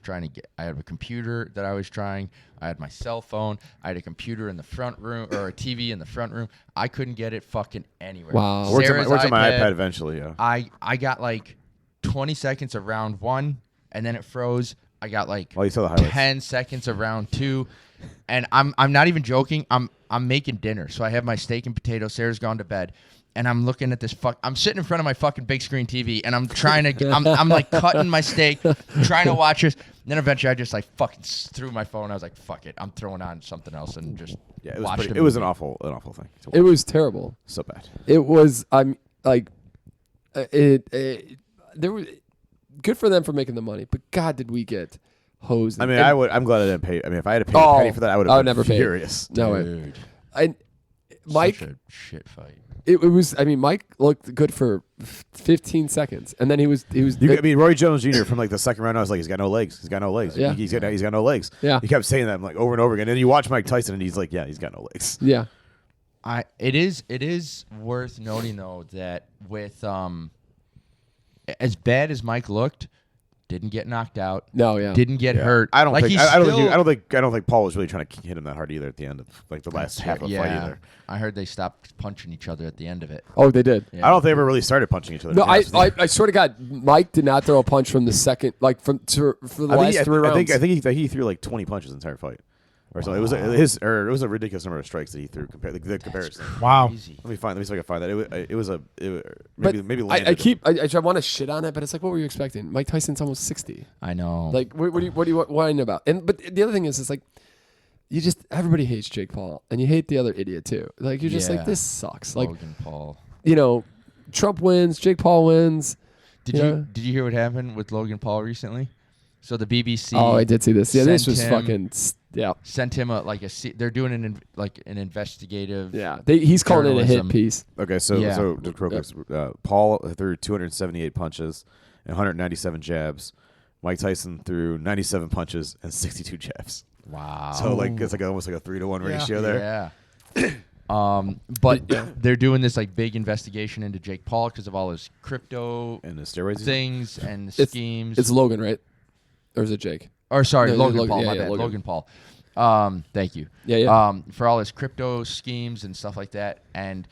had a computer that I was trying. I had my cell phone. I had a computer in the front room or a TV in the front room. I couldn't get it fucking anywhere. Wow. Worked Sarah's on my iPad eventually, yeah. I got like 20 seconds of round 1, and then it froze. I got like Oh, you saw the highlights. 10 seconds of round 2, and I'm not even joking. I'm making dinner, so I have my steak and potatoes. Sarah's gone to bed. And I'm looking at this I'm sitting in front of my fucking big screen TV, and I'm trying to, I'm like cutting my steak, trying to watch this. And then eventually I just like fucking threw my phone. I was like, fuck it. I'm throwing on something else and just watched it. It was an awful thing. It was terrible. So bad. It was. I'm like, there was good for them for making the money, but God, did we get hosed? I mean, I'm glad I didn't pay. I mean, if I had to pay a penny for that, I would have been never pay. furious. No way. Dude, Mike, such a shit fight. it was. I mean, Mike looked good for 15 seconds, and then he was. I mean, Roy Jones Jr. from like the second round, I was like, he's got no legs. He's got no legs. Yeah. He's got no legs. Yeah. He kept saying that like over and over again. And then you watch Mike Tyson, and he's like, yeah, he's got no legs. Yeah. It is worth noting though that with as bad as Mike looked, didn't get knocked out. No, yeah. Didn't get Yeah. hurt. I don't like think. he's I don't still- think. I don't think Paul was really trying to hit him that hard either at the end of like the last half of the fight either. I heard they stopped punching each other at the end of it. Oh, they did. Yeah. I don't think they ever really started punching each other. No, to be honest with you. I swear to God, Mike did not throw a punch from the second, like for the last 3 rounds. I think he threw like 20 punches the entire fight, or something. It was a ridiculous number of strikes that he threw. The comparison. Wow. Crazy. Let me see if I can find that. It was But maybe. I want to shit on it, but it's like, what were you expecting? Mike Tyson's almost 60. I know. Like, what do you whine about? But the other thing is, it's like, everybody hates Jake Paul, and you hate the other idiot too. Like, you're just like, Yeah. this sucks. Like, Logan Paul. Trump wins, Jake Paul wins. Did you hear what happened with Logan Paul recently? So the BBC. Oh, I did see this. Yeah, this sent was him- fucking. Yeah, Sent him they're doing an investigative. yeah. He's calling it a hit Journalism. piece. Okay, so Yeah. just real quick, Paul threw 278 punches and 197 jabs. Mike Tyson threw 97 punches and 62 jabs. Wow. So like it's like almost like a 3-to-1 Yeah. ratio there. Yeah. But they're doing this like big investigation into Jake Paul because of all his crypto And the steroids. things and the schemes. It's Logan, right? Or is it Jake? Or sorry, No, Logan Logan- Paul. yeah, My yeah, bad, Logan. Logan Paul. Thank you. Yeah, yeah. For all his crypto schemes and stuff like that, and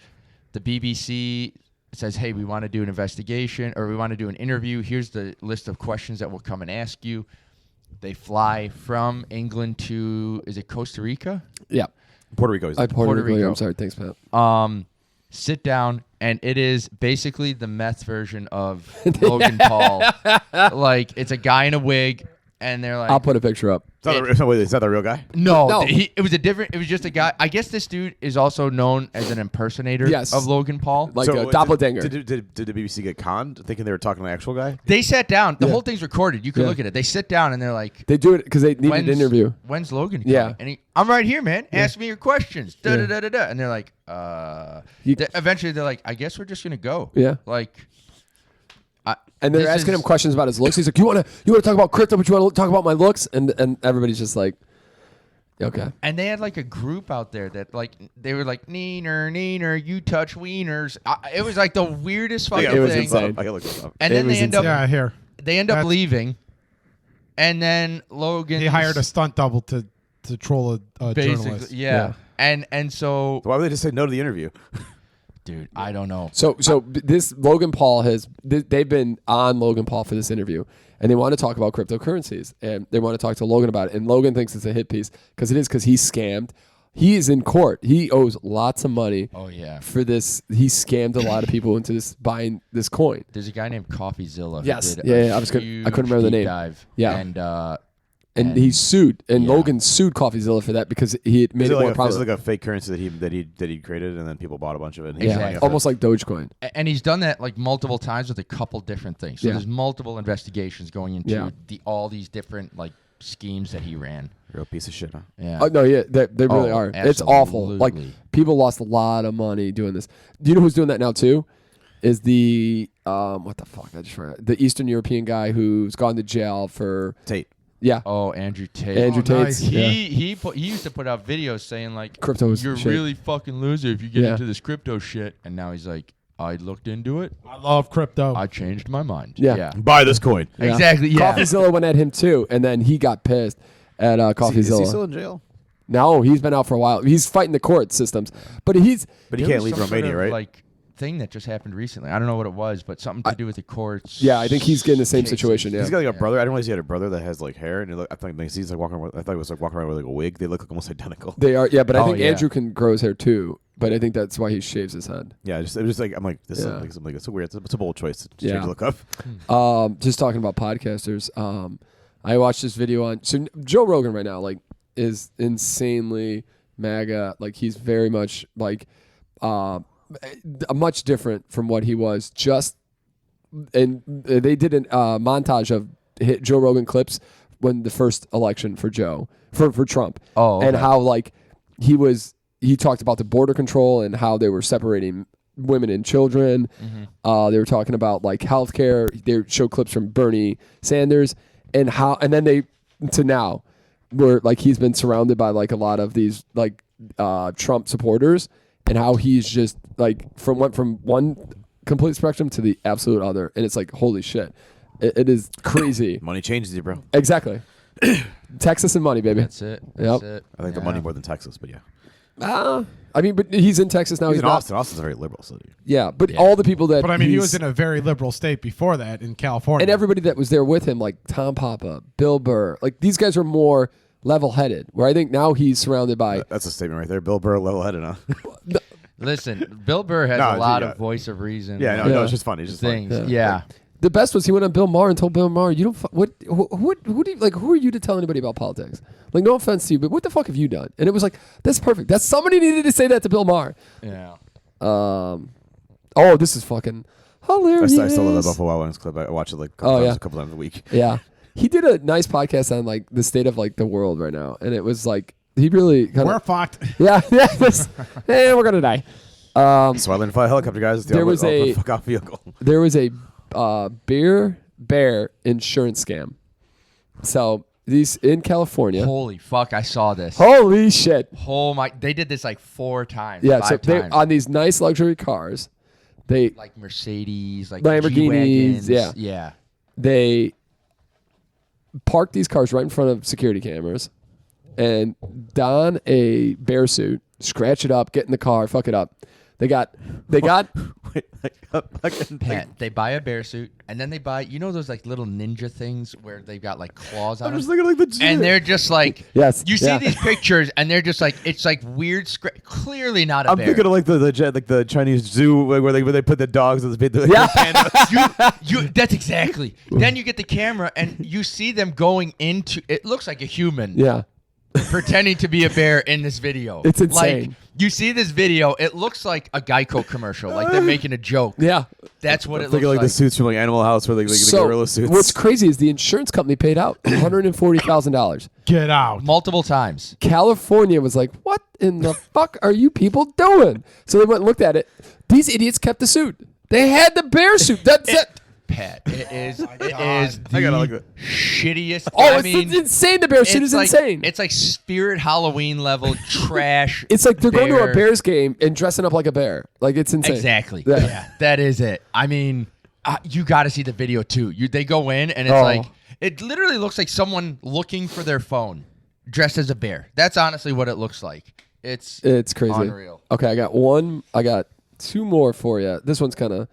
the BBC says, "Hey, we want to do an investigation, or we want to do an interview. Here's the list of questions that we'll come and ask you." They fly from England to Costa Rica? Yeah. Puerto Rico. Puerto Rico. Rico. I'm sorry. Thanks, Pat. Sit down, and it is basically the meth version of Logan Paul. Like, it's a guy in a wig and they're like, I'll put a picture up. Is that the real guy? No, No. it was just a guy. I guess this dude is also known as an impersonator Yes. of Logan Paul. Like a doppelganger. Did the BBC get conned thinking they were talking to the actual guy? They sat down. The Yeah. whole thing's recorded. You can Yeah. look at it. They sit down and they're like, They do it because they need an interview. When's Logan coming? Yeah. And I'm right here, man. Ask me your questions. Da, Yeah. da, da, da, da. And they're like, eventually they're like, I guess we're just going to go. Yeah. Like, And they're this asking is- him questions about his looks. He's like, "You want to talk about crypto, but you want to talk about my looks?" And everybody's just like, "Okay." And they had like a group out there that like they were like neener, you touch wieners. It was like the weirdest fucking It was thing. insane. I gotta look this up. And It then was they end insane. up Yeah, here. That's- leaving, and then Logan He hired a stunt double to troll a basically journalist. yeah. And so So why would they just say no to the interview? dude, I don't know. So this Logan Paul they've been on Logan Paul for this interview, and they want to talk about cryptocurrencies, and they want to talk to Logan about it. And Logan thinks it's a hit piece because he's scammed. He is in court. He owes lots of money Oh yeah. for this. He scammed a lot of people into buying this coin. There's a guy named CoffeeZilla. Who Yes. did Yeah, a yeah, I couldn't huge remember the deep name. Dive. Yeah. And And he sued, and Yeah. Logan sued CoffeeZilla for that because he had made Is it it more like, popular. a fake currency that he created, and then people bought a bunch of it? And he's Yeah, running after almost like Dogecoin. and he's done that like multiple times with a couple different things. So Yeah. there's multiple investigations going into Yeah. all these different like schemes that he ran. it. Real piece of shit, huh? Yeah. Oh no, yeah, they really Oh, are. It's awful. Like absolutely. people lost a lot of money doing this. Do you know who's doing that now too? Is the what the fuck? I just forgot. The Eastern European guy who's gone to jail for Tate. yeah. Oh, Andrew Tate. Andrew Oh, Tate's nice. yeah. He used to put out videos saying like Crypto is you're shit. really fucking loser if you get Yeah. into this crypto shit. And now he's like, I looked into it. I love crypto. I changed my mind. Yeah. Buy this coin. Yeah. Exactly. Yeah. CoffeeZilla went at him too, and then he got pissed at Is he CoffeeZilla. still in jail? No, he's been out for a while. He's fighting the court systems, but But he There can't was leave some sort Romania, of, right? Like thing that just happened recently. I don't know what it was, but something to do with the courts. yeah, I think he's getting the same cases. situation. Yeah, He's got like a brother. I didn't realize he had a brother that has like hair, and I think he's like walking. I thought he was like walking around with like a wig. They look like almost identical. they are. Yeah, but I Oh, think yeah. Andrew can grow his hair too. But I think that's why he shaves his head. Yeah, it was just like I'm like this. Yeah. Is like it's so weird. It's a bold choice to Yeah. change the look up. Just talking about podcasters. I watched this video on Joe Rogan right now. Like, is insanely MAGA. Like, he's very much like much different from what he was. And they did a montage of Joe Rogan clips when the first election for Trump. Oh, and okay. how like he talked about the border control and how they were separating women and children. Mm-hmm. They were talking about like healthcare. They showed clips from Bernie Sanders and then they to now where like he's been surrounded by like a lot of these like Trump supporters and how he's just like went from one complete spectrum to the absolute other. And it's like, holy shit. It is crazy. Money changes you, bro. Exactly. Texas and money, baby. That's it. That's it. I think the Yeah. money more than Texas, but yeah. I mean, but he's in Texas now. He's He's in not. Austin. Austin's a very liberal city. Yeah, but Yeah. all the people that. But I mean, he he's- was in a very liberal state before that in California. and everybody that was there with him, like Tom Papa, Bill Burr, like these guys are more level-headed. Where I think now he's surrounded by. That's a statement right there. Bill Burr, level-headed, huh? Listen, Bill Burr has No, a lot yeah. of voice of reason. yeah, no, Yeah. no, it's just funny. It's just things. funny. Yeah. The best was he went on Bill Maher and told Bill Maher, "You don't who do you, like who are you to tell anybody about politics? Like no offense to you, but what the fuck have you done?" And it was like that's perfect. That's somebody needed to say that to Bill Maher. Yeah. Oh, this is fucking hilarious. I still love that Buffalo Wild Wings clip. I watch it like a couple times a week. Yeah. He did a nice podcast on like the state of like the world right now. And it was like he really kind We're of fucked. yeah, we're gonna die. So I learned to fly a helicopter, guys. There was a- fuck off vehicle. There was a bear insurance scam. So these in California. Holy fuck! I saw this. Holy shit. Oh my! They did this like 4 times. Yeah, 5 so they times. on these nice luxury cars, they like Mercedes, like Lamborghinis, G-Wagons. yeah. Yeah. they park these cars right in front of security cameras and don a bear suit, scratch it up, get in the car, fuck it up. They got Wait, right? Fucking Pat, they buy a bear suit, and then they buy, those like little ninja things where they've got like claws on I'm them. just looking like the. And they're just like, Yes, you see yeah. these pictures, and they're just like, it's like weird, clearly not a I'm bear. thinking of like the Chinese zoo where they put the dogs as the Yeah. pandas. That's exactly. Then you get the camera, and you see them going into. It looks like a human. Yeah. Pretending to be a bear in this video. It's insane. Like, you see this video, it looks like a Geico commercial. Like they're making a joke. Yeah. That's what I'm it looks thinking like like. the suits from like Animal House where like the gorilla suits. What's crazy is the insurance company paid out $140,000. Get out. Multiple times. California was like, what in the fuck are you people doing? So they went and looked at it. These idiots kept the suit. They had the bear suit. That's it. Pat, it is God. the I gotta like that. shittiest. Oh, I it's mean, insane. The bear suit is like, insane. It's like Spirit Halloween level trash. It's like they're going to a bear. Bears game and dressing up like a bear. Like, it's insane. Exactly. Yeah. Yeah, that is it. I mean, you got to see the video too. They go in and it's Oh. like it literally looks like someone looking for their phone dressed as a bear. That's honestly what it looks like. It's crazy. unreal. Okay, I got two more for you. This one's kind of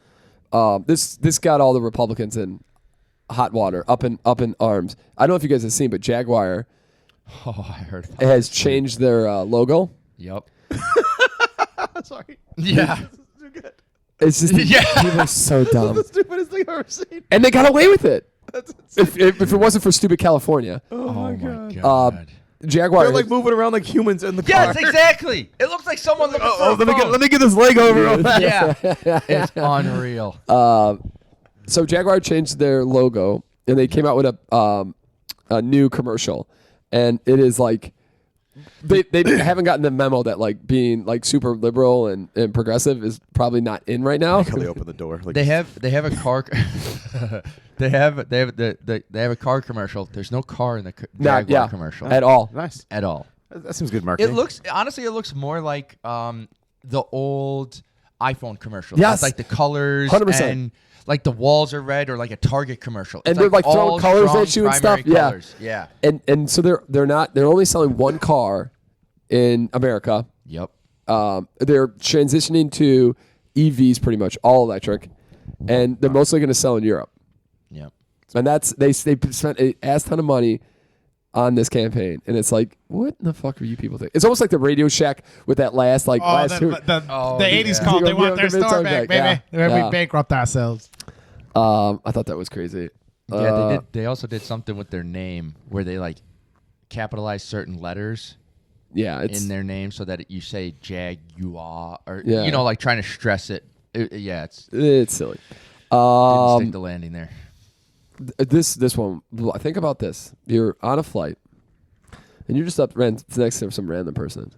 this got all the Republicans in hot water, up in arms. I don't know if you guys have seen, but Jaguar Oh, I heard. has changed their logo. Yep. Sorry. Yeah. It's just Yeah. people are so dumb, The stupidest thing I've ever seen. and they got away with it. That's insane. If it wasn't for stupid California, Oh my god. God. Jaguar. They're like moving around like humans in the car. Yes, exactly. It looks like someone looking for a let me phone. let me get this leg over real fast. Yeah. It's unreal. So Jaguar changed their logo, and they came out with a new commercial, and it is like they haven't gotten the memo that like being like super liberal and progressive is probably not in right now. How they open the door. Like, They have a car. they have a car commercial. There's no car in the Not Jaguar commercial at all. nice. at all. That seems good It marketing. looks more like the old iPhone commercial. Yes. It's like the colors 100%. and like the walls are red, or like a Target commercial. And It's they're, like, throwing all colors strong at you and primary stuff. Yeah. colors. Yeah. And so they're only selling one car in America. Yep. They're transitioning to EVs, pretty much all electric, and they're mostly going to sell in Europe. Yep. And they spent a ass ton of money on this campaign, and it's like, what in the fuck are you people thinking? It's almost like the Radio Shack with that last Oh, last tour. the Oh, 80s yeah. called. They Yeah, want their give me store some back, back, baby. yeah. We bankrupt ourselves. I thought that was crazy. Yeah, they also did something with their name where they like capitalize certain letters Yeah, it's in their name so that you say Jaguar or Yeah. like trying to stress it. Yeah, it's silly. didn't stick the landing there. This one. Think about this. You're on a flight, and you're just up next to some random person.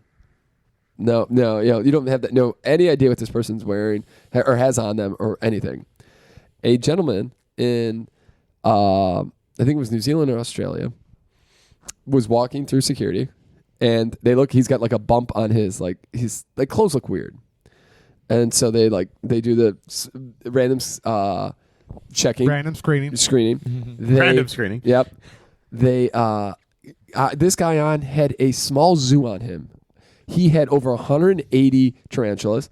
No, you don't have any idea what this person's wearing or has on them or anything. A gentleman in, I think it was New Zealand or Australia, was walking through security, and he's got like a bump on his his clothes look weird, and so they do the random checking. Random screening. Screening. Random screening. Yep. They this guy had a small zoo on him. He had over 180 tarantulas.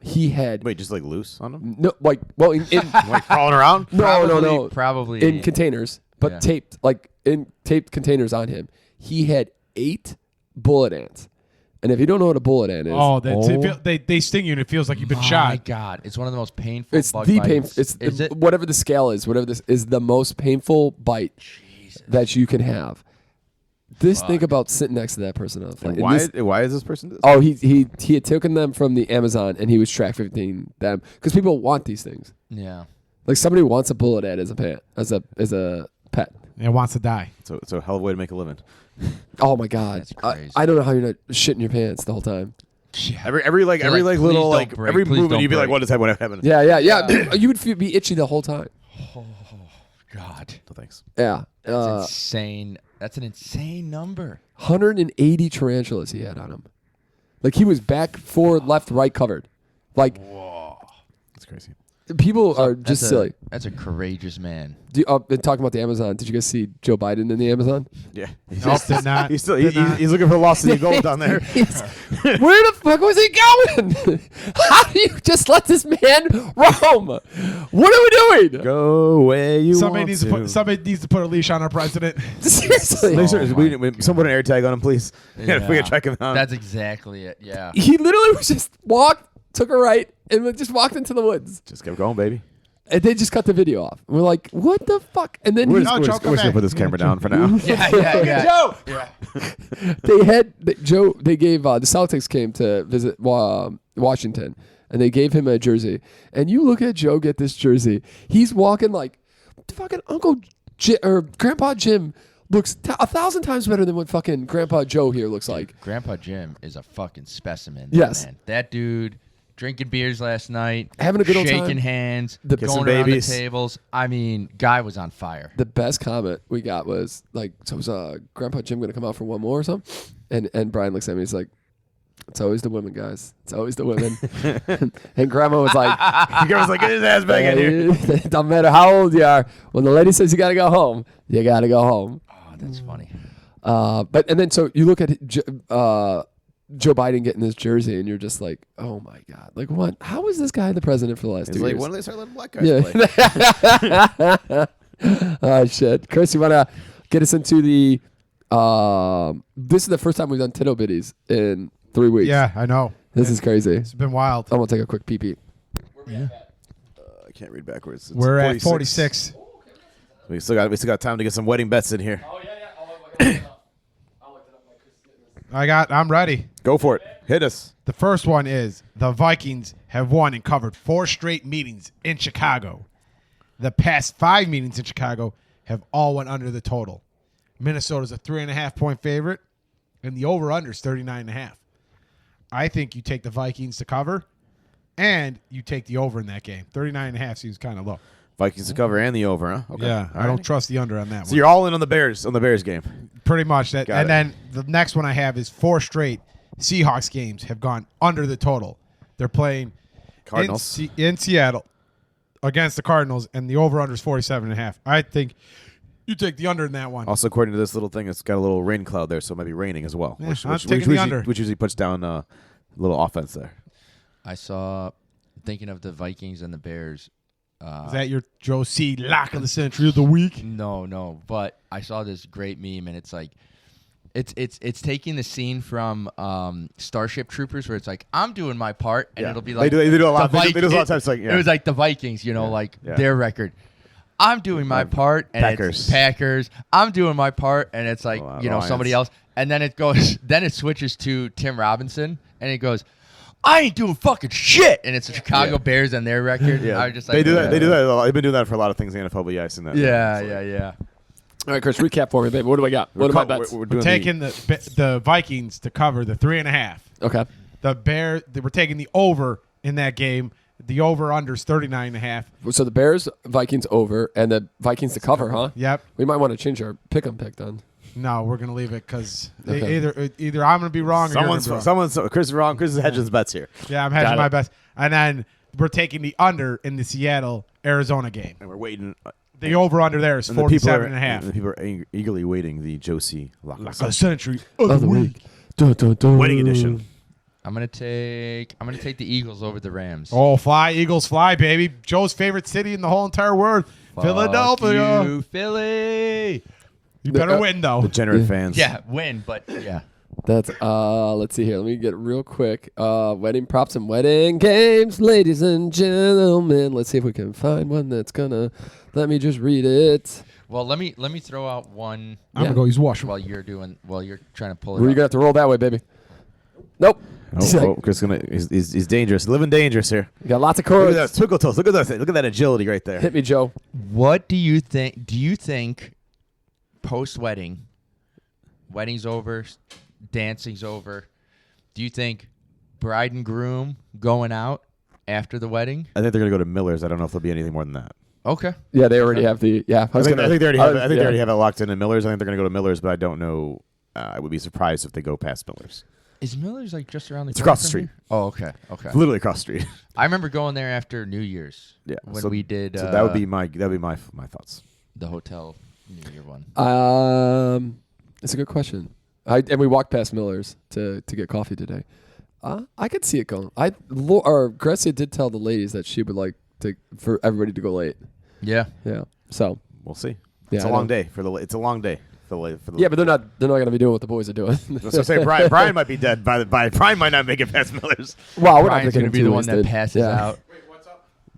He had Wait, just like loose on them? no Like crawling around? no Probably in containers, but Yeah. taped containers on him. He had 8 bullet ants. And if you don't know what a bullet ant is, Oh, they sting you and it feels like you've been My shot. God, it's one of the most painful. it's bug the bites. painful. It's Is it? whatever the scale is. Whatever this is, the most painful bite that you can have. Think about sitting next to that person on the flight. And why is this person this? Oh, he had taken them from the Amazon and he was trafficking them because people want these things. Yeah. Like somebody wants a bullet ant as a pet, as a pet. And wants to die. So it's a hell of a way to make a living. Oh my God, That's crazy. I don't know how you're not shitting your pants the whole time. Yeah. Every like, little please don't break, every please movement don't you'd be like, break. what is that? What happened? Yeah. You would be itchy the whole time. God, No thanks. Yeah. that's insane. That's an insane number. 180 tarantulas he had on him. Like he was back, forward, left, right covered. Like That's crazy. People are just That's silly. That's a courageous man. And talking about the Amazon, did you guys see Joe Biden in the Amazon? Yeah. Nope, did not. He's still Did not. he's looking for the lost city of gold down there. Where the fuck was he going? How do you just let this man roam? What are we doing? Go where you Somebody want needs to somebody needs to put a leash on our president. Seriously. Make sure someone put an air tag on him, please. Yeah, we can track him down. That's exactly it. Yeah. He literally was just walked, took a right, and just walked into the woods. Just kept going, baby. And they just cut the video off. And we're like, what the fuck? And then We're he, just gonna put this camera down for now. Yeah. Joe. Yeah. They gave the Celtics came to visit Washington, and they gave him a jersey. And you look at Joe get this jersey. He's walking like fucking Grandpa Jim looks 1,000 times better than what fucking Grandpa Joe here looks like. Grandpa Jim is a fucking specimen. Yes. Man. That dude drinking beers last night, Having a good old time. shaking hands, Kissing going around babies. the tables. I mean, guy was on fire. The best comment we got was like, so was Grandpa Jim gonna come out for one more or something? And Brian looks at me, he's like, it's always the women, guys. It's always the women. And Grandma was like, Grandma's like, get his ass back in here. It doesn't matter how old you are. When the lady says you gotta go home, you gotta go home. Oh, that's funny. And then so you look at Joe Biden getting this jersey, and you're just like, oh my god, like what? How is this guy the president for the last He's 2 like, years? when do they start letting black guys play? Oh shit, Chris, you wanna get us into the? This is the first time we've done Tittle Bitties in 3 weeks. Yeah, I know. This is crazy. It's been wild. I'm gonna take a quick pee. Yeah. I can't read backwards. It's We're at 46. We still got time to get some wedding bets in here. Oh yeah. I'm ready. Go for it. Hit us. The first one is the Vikings have won and covered 4 straight meetings in Chicago. The past 5 meetings in Chicago have all went under the total. Minnesota's a 3.5-point favorite, and the over-under is 39.5. I think you take the Vikings to cover, and you take the over in that game. 39.5 seems kind of low. Vikings to cover and the over, huh? Okay. Yeah, I don't trust the under on that So one. you're all in on the Bears game. Pretty much that. Got And it. then the next one I have is 4 straight Seahawks games have gone under the total. They're playing Cardinals. in Seattle against the Cardinals, and the over-under is 47.5. I think you take the under in that one. Also, according to this little thing, it's got a little rain cloud there, so it might be raining as well. Yeah, I'm taking the under. Which usually puts down a little offense there. I saw, thinking of the Vikings and the Bears. Is that your Joe C. lock of the century of the week? No, but I saw this great meme, and it's like, it's taking the scene from Starship Troopers, where it's like, I'm doing my part, and Yeah. it'll be like They do a lot. the They do a lot of Vikings- times. Like, yeah. It was like the Vikings, like their record. I'm doing my part, and Packers. it's Packers. I'm doing my part, and it's like Lions. somebody else, and then it goes. Then it switches to Tim Robinson, and it goes, I ain't doing fucking shit, and it's the Chicago Bears and their record. Yeah, I just like, they do that. They do that. A lot. They've been doing that for a lot of things in the NFL. But yeah, I've seen that. Yeah. All right, Chris, recap for me, baby. What do I got? What are my bets? We're We're doing taking the Vikings to cover the 3.5. Okay. The Bears, we're taking the over in that game. The over-under is 39.5. So the Bears, Vikings over, and the Vikings to cover, huh? Yep. We might want to change our pick-em pick then. No, we're gonna leave it because Okay. either I'm gonna be wrong or you're gonna be wrong. Someone's Chris is wrong. Chris is hedging his bets here, Yeah, I'm hedging Got my it. best. And then we're taking the under in the Seattle-Arizona game. and we're waiting. The over-under there is And the people are 47.5. and the people are eagerly waiting the Josie lock A century of the week. Dun, dun, dun. wedding edition. I'm gonna take the Eagles over the Rams. Oh, fly, Eagles, fly, baby. Joe's favorite city in the whole entire world, Fuck Philadelphia. you, Philly. You better win, though. Degenerate fans. Yeah, win, but yeah. That's let's see here. Let me get real quick. Wedding props and wedding games, ladies and gentlemen. Let's see if we can find one that's gonna let me just read it. Well, let me throw out one I'm gonna go use washroom. while you're trying to pull it. We're up. gonna have to roll that way, baby. Nope. Chris he's dangerous. Living dangerous here. You got lots of Look chords. at that twinkle toes. Look at that. Look at that agility right there. Hit me, Joe. What do you think? Do you think post wedding, wedding's over, dancing's over? Do you think bride and groom going out after the wedding? I think they're gonna go to Miller's. I don't know if there'll be anything more than that. Okay. Yeah, they already have the. Yeah, I think they already have. I think they already have. have it locked in Miller's. I think they're gonna go to Miller's, but I don't know. I would be surprised if they go past Miller's. Is Miller's like just around the It's corner across the from street. here? Oh, okay. Okay. Literally across the street. I remember going there after New Year's. Yeah. When so, we did. So that would be my thoughts. the hotel New Year one. It's a good question. And we walked past Miller's to get coffee today. I could see it going. Grecia did tell the ladies that she would like for everybody to go late. Yeah. Yeah. So We'll see. Yeah, It's a I long know. day for the. It's a long day for the. yeah, but they're not going to be doing what the boys are doing. That's what I'm saying. Brian might be dead by Brian might not make it past Miller's. Wow, we're Brian's not going to be the one that passes out.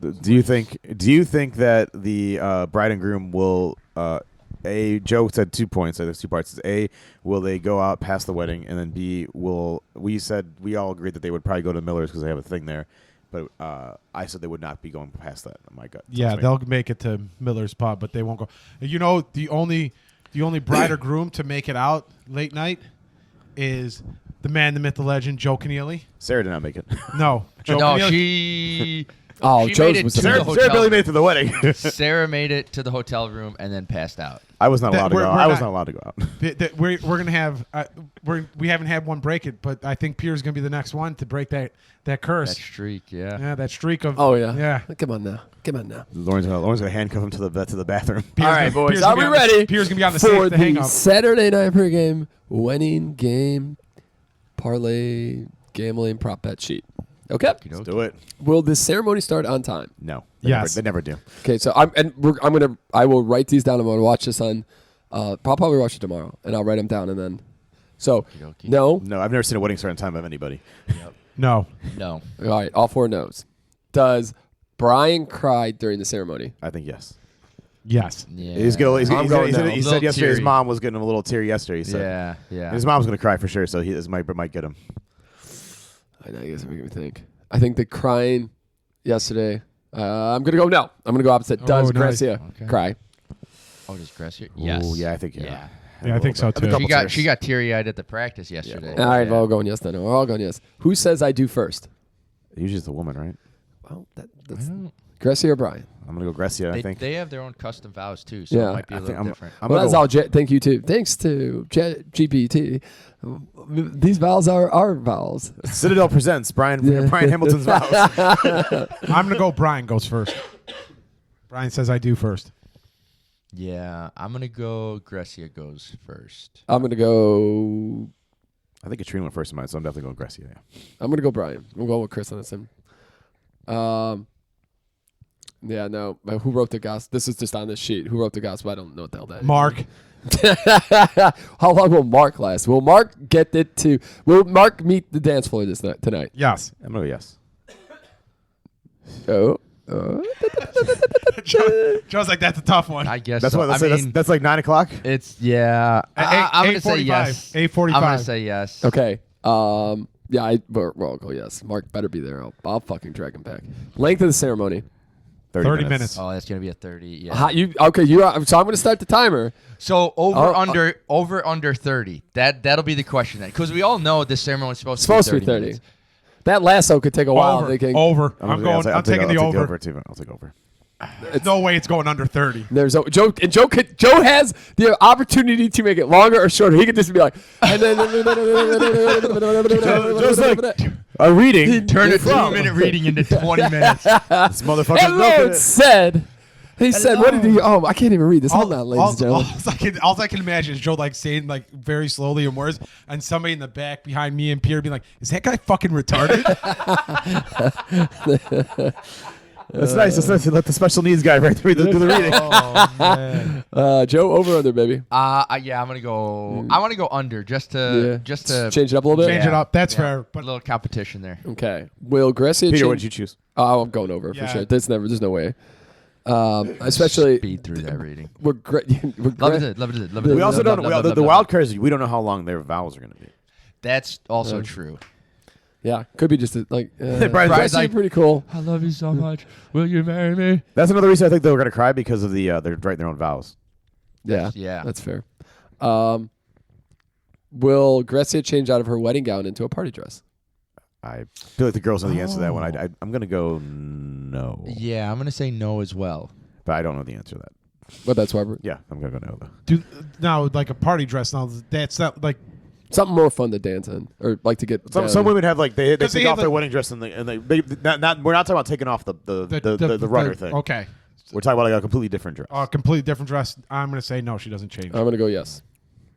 Do you think that the bride and groom will Joe said 2 points. So there's 2 parts. A, will they go out past the wedding, and then B, we said we all agreed that they would probably go to Miller's because they have a thing there, but I said they would not be going past that. My gut. Yeah, they'll make it to Miller's Pub, but they won't go. You know, the only bride or groom to make it out late night is the man, the myth, the legend, Joe Keneally. Sarah did not make it. No, Joe No, Keneally. she. Oh, she Joe's made it was to the the best. hotel Sarah barely room. made it to the wedding. Sarah made it to the hotel room and then passed out. I was not allowed to We're go out. I was not- not allowed to go out. We're gonna have we haven't had one break it, but I think Pierre's gonna be the next one to break that curse. That streak, yeah. Yeah, that streak of. Oh yeah. Yeah. Come on now. Lauren's gonna handcuff him to the bathroom. Pierre's All right, gonna- boys, Pierre's are gonna we be on the- ready Pierre's gonna be on the for safe to hang the up. Saturday night pregame winning game parlay gambling prop bet sheet? Okay. Let's do it. Will this ceremony start on time? No. Yes. They never do. Okay, so I will write these down. I'm gonna watch this on. I'll probably watch it tomorrow, and I'll write them down, and then. So Okey-dokey. no. No, I've never seen a wedding start on time of anybody. No. No. All right, all 4 no's. Does Brian cry during the ceremony? I think yes. Yes. Yeah. He said yesterday his Little mom was getting him a little teary yesterday. He said. Yeah, yeah. And his mom's gonna cry for sure, so this might get him. I guess it makes me think. I think the crying yesterday. I'm gonna go no. I'm gonna go opposite. Does Oh, nice. Grecia Okay. cry? Oh, does Gracia? Yes. Ooh, yeah, I think Yeah. Yeah, I think so too. She got teary eyed at the practice yesterday. All right, we're all going yes. Then we're all going yes. Who says I do first? Usually it's the woman, right? Well, I that's don't- Grecia or Brian. I'm gonna go Grecia. I They, think. they have their own custom vows too, so Yeah. it might be a I think little different. I'm Well, gonna that's go- all. Thank you to. Thanks to GPT. These vowels are our vowels. Citadel presents Brian Hamilton's vows. I'm gonna go. Brian goes first. Brian says I do first. Yeah, I'm gonna go. Gracia goes first. I'm gonna go. I think Katrina went first in mine, so I'm definitely going Grecia. Yeah. I'm gonna go Brian. I'm going with Chris on this one. Yeah, no. Who wrote the gospel? This is just on this sheet. Who wrote the gospel? I don't know what the hell that is. Mark. How long will Mark last? Will Mark get it to? Will Mark meet the dance floor tonight? Yes. I'm gonna go yes. Oh. Joe's like, that's a tough one. I guess That's so. what. I mean, That's like 9 o'clock. it's yeah. I'm gonna say 8:45. yes. 8:45. I'm gonna say yes. Okay. Yeah, we'll all go yes. Mark better be there. I'll fucking drag him back. Length of the ceremony. 30 minutes. Oh, that's gonna be a 30. Yeah. So I'm going to start the timer. So Oh, under 30. That'll be the question then, because we all know this ceremony is supposed to be 30. minutes. That lasso could take a while. Over. Thinking, Over. I'm taking the over. I'll take over. There's no way it's going under 30. There's Joe has the opportunity to make it longer or shorter. He could just be like, and then Joe's like, a reading. Turn a 2-minute reading into 20 minutes. This motherfucker's and milking Lord it. said, he said, what did he? Oh, I can't even read this. Hold on, ladies and gentlemen. All I can imagine is Joe like saying like very slowly and words, and somebody in the back behind me and Pierre being like, "Is that guy fucking retarded?" That's nice. That's nice to let the special needs guy right through do the reading. Oh man. Joe, over or under, baby? Yeah, I'm gonna go. I want to go under just to Change it up a little bit. Change it up. That's Yeah. fair. a But little competition there. Okay. Will Grecia Peter, change? what did you choose? Oh, I'm going over Yeah. for sure. There's no way. Especially Speed through that reading. we're Love it. Love it. We also don't. The wild card is we don't know how long their vowels are going to be. That's also Yeah. true. Yeah, could be just Brian's Grecia like- pretty cool. I love you so much. Will you marry me? That's another reason I think they were going to cry because of the they're writing their own vows. Yeah, Yeah. that's fair. Will Grecia change out of her wedding gown into a party dress? I feel like the girls know the answer to that one. I'm going to go no, Yeah, I'm gonna say no as well. but I don't know the answer to that. But that's why we're Yeah, I'm going to go no though. now, like a party dress. Now that's not like Something more fun to dance in, or like to get. Some women have like they take off their like- wedding dress and they not we're not talking about taking off the rudder thing. Okay. We're talking about like a completely different dress. A completely different dress. I'm going to say no, she doesn't change. I'm gonna go yes.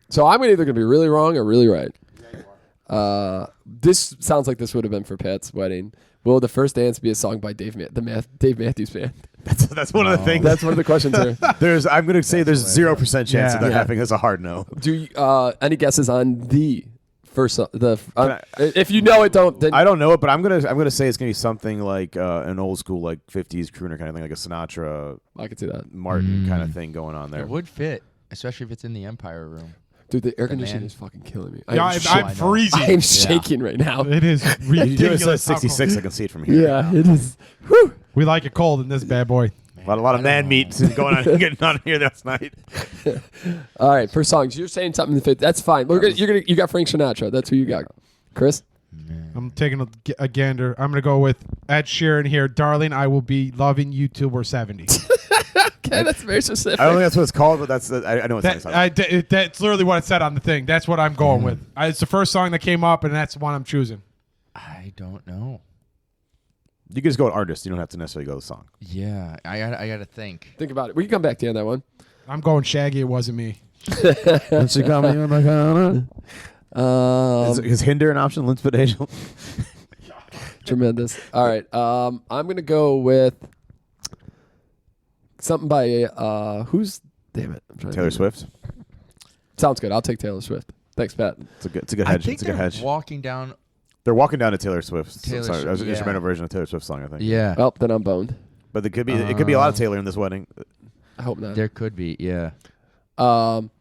So I'm either gonna be really wrong or really right. This sounds like this would have been for Pat's wedding. Will the first dance be a song by Dave Matthews Band? That's one of the things. That's one of the questions here. I'm gonna say there's 0% chance Yeah. of that Yeah. happening as a hard no. Do you, any guesses on the first I- if you know it, don't. Then I don't know it, but I'm gonna say it's gonna be something like an old school like 50s crooner kind of thing, like a Sinatra, I can see that, Martin kind of thing going on there. It would fit, especially if it's in the Empire room. dude. The air conditioning man. is fucking killing me. Yeah, I'm freezing. I'm shaking right now. It is You do it ridiculous. says 66. I can see it from here. Yeah, it is. Whew. We like it cold in this bad boy. A lot of man meat going on getting on here last night. All right, for songs, you're saying something to fit. That's fine. You got Frank Sinatra. That's who you got, Chris. I'm taking a gander. I'm going to go with Ed Sheeran here. Darling, I will be loving you till we're 70. Okay, that's very specific. I don't think that's what it's called, but that's I know it's That's literally what it said on the thing. That's what I'm going with. It's the first song that came up, and that's the one I'm choosing. I don't know. You can just go with artist. You don't have to necessarily go with the song. Yeah, I gotta think. Think about it. We can come back to you on that one. I'm going Shaggy. It wasn't me. And she got me on my corner. Is Hinder an option? Linspidation? Tremendous. All right. I'm gonna go with something by who's damn it. I'm trying to Taylor think. Swift. Sounds good. I'll take Taylor Swift. Thanks, Pat. It's a good I hedge. think It's a good they're hedge. walking down. They're walking down to Taylor Swift. Taylor Sorry, that was an Swift, instrumental yeah. version of Taylor Swift song, I think. Yeah, Well, then I'm boned. But it could be a lot of Taylor in this wedding. I hope not. there could be. Yeah, Um.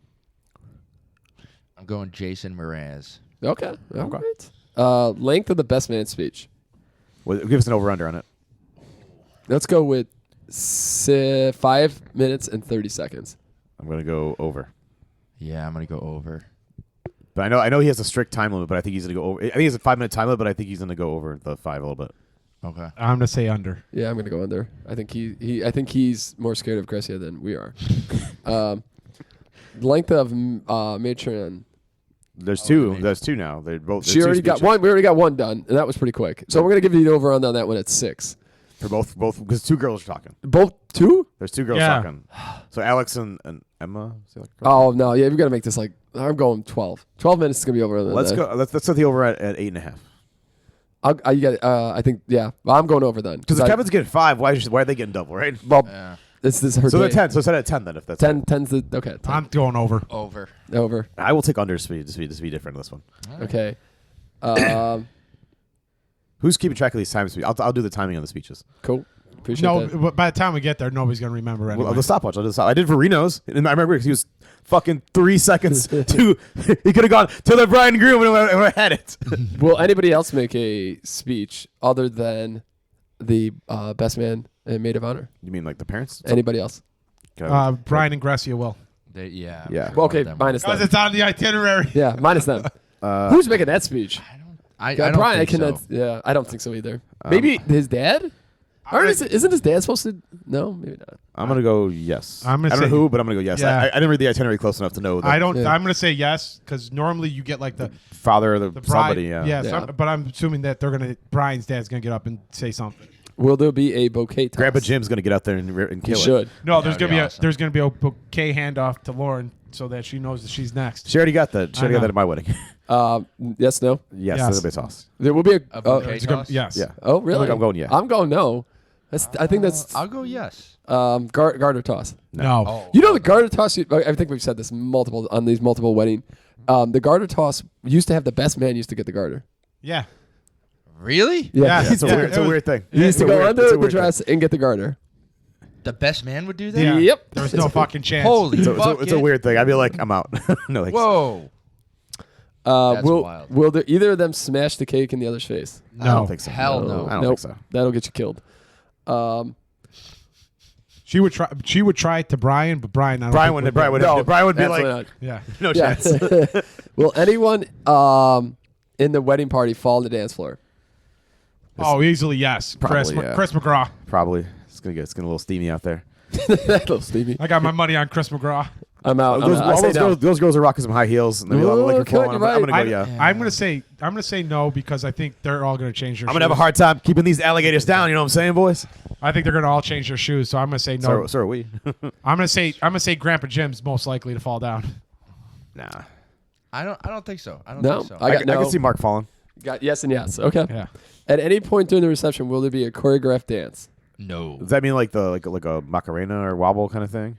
I'm going Jason Mraz. Okay. All right. Length of the best man speech. Well, give us an over under on it. Let's go with 5 minutes and 30 seconds. I'm gonna go over. Yeah, I'm gonna go over. But I know he has a strict time limit, but I think he's gonna go over. I think he's a 5-minute time limit, but I think he's gonna go over the 5 a little bit. Okay. I'm going to say under. Yeah, I'm gonna go under. I think I think he's more scared of Grecia than we are. Length of matron. There's two. There's two now. They're both. She already got one. We already got one done, and that was pretty quick. So we're gonna give you the over on that one at 6. For both because two girls are talking. Both two? There's two girls Yeah. talking. So Alex and Emma. Is that like Oh no, yeah, we gotta make this like I'm going 12. 12 minutes is gonna be over. Let's go. Let's set the over at 8.5. You got. I think yeah. Well, I'm going over then Because if Kevin's getting 5, why are they getting double? Right. Well, Yeah. this is her. So they're day. 10. So set it at 10 then. If that's 10. 10's the okay. 10. I'm going over. Over. Over. I will take under speed to be different in this one. Okay. Who's keeping track of these time speeds? I'll do the timing on the speeches. Cool. Appreciate No, that. but by the time we get there, nobody's going to remember anyway. Well, the stopwatch. I'll do the stop. I did for Reno's, and I remember he was fucking 3 seconds to. He could have gone to the bride and groom and I had it. Will anybody else make a speech other than the best man and maid of honor? You mean like the parents? Anybody else? Brian and Grecia will. Yeah. Yeah. Well, okay, Them. minus Because them. it's on the itinerary. Yeah, minus them. Who's making that speech? I God, don't Brian, think I cannot. so. Yeah, I don't think so either. Maybe his dad. Or isn't his dad supposed to? No, maybe not. I'm gonna go yes. I'm gonna I don't know say- who, but I'm gonna go yes. Yeah. I didn't read the itinerary close enough to know. The I don't. Yeah. I'm going to say yes because normally you get like the father or the bride. somebody. Yeah. Yeah. But I'm assuming that they're going to. Brian's dad's going to get up and say something. Will there be a bouquet toss? Grandpa Jim's gonna get out there and He kill it. should. No, there's That'd going to be be awesome. there's going to be a bouquet handoff to Lauren so that she knows that she's next. She already got that. She I already got know. that at my wedding. Yes, no. yes, Yes. that'll be a toss. There will be A bouquet It's gonna- toss? yes. Yeah. Oh, really? I'm going yeah. I'm going no. I think that's I'll go yes. garter toss. No. Oh. You know the garter toss. I think we've said this on these multiple wedding. The garter toss used to have the best man used to get the garter. Yeah. Really? Yeah. It's a Yeah, weird. It's it a was- weird thing. He used to It's a go weird- under it's a the weird dress and get the garter. The best man would do that? Yeah. Yep. There's no fucking chance. Holy thing. fuck. It's a weird thing. I'd be like, I'm out. No, like, Whoa. That's wild. Will either of them smash the cake in the other's face? I don't No. think so. Hell no. I don't Nope. think so. That'll get you killed. She would try. She would try it to Brian, but Brian. I don't Brian think would. would. Brian would. No, Brian would be absolutely like, not. Yeah. no Yeah. chance. Will anyone in the wedding party fall on the dance floor? Oh, easily yes. Chris. Probably, yeah. Chris McGraw. Probably. It's gonna get a little steamy out there. Little Stevie. I got my money on Chris McGraw. I'm out. Those girls are rocking some high heels. And Ooh, liquor okay, flowing. you're right. I'm gonna go. Yeah. I'm gonna say no because I think they're all gonna change their. I'm gonna have a hard time keeping these alligators down. You know what I'm saying, boys? I think they're gonna all change their shoes. So I'm gonna say no. So are we. I'm gonna say Grandpa Jim's most likely to fall down. Nah. I don't think so. I don't No, think so. I got no. I can see Mark falling. Got yes and yes. Okay. Yeah. At any point during the reception, will there be a choreographed dance? No. Does that mean like a Macarena or wobble kind of thing?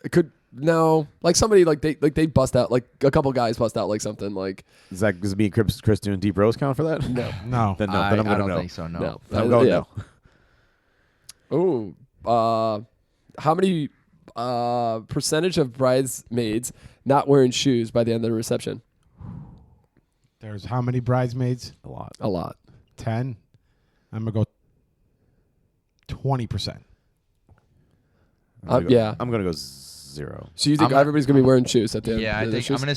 It could no, like somebody they bust out, like a couple guys bust out like something like. Is me and Chris doing deep rose count for that? No. No. Then no. I Then I'm gonna don't no. think so. No. No. I'm going no. Oh, how many percentage of bridesmaids not wearing shoes by the end of the reception? There's how many bridesmaids? A lot. A lot. 10. I'm gonna go 20%. Yeah. I'm gonna go 0. So you think everybody's gonna be wearing shoes at the end? Yeah, I of their think I'm shoes? gonna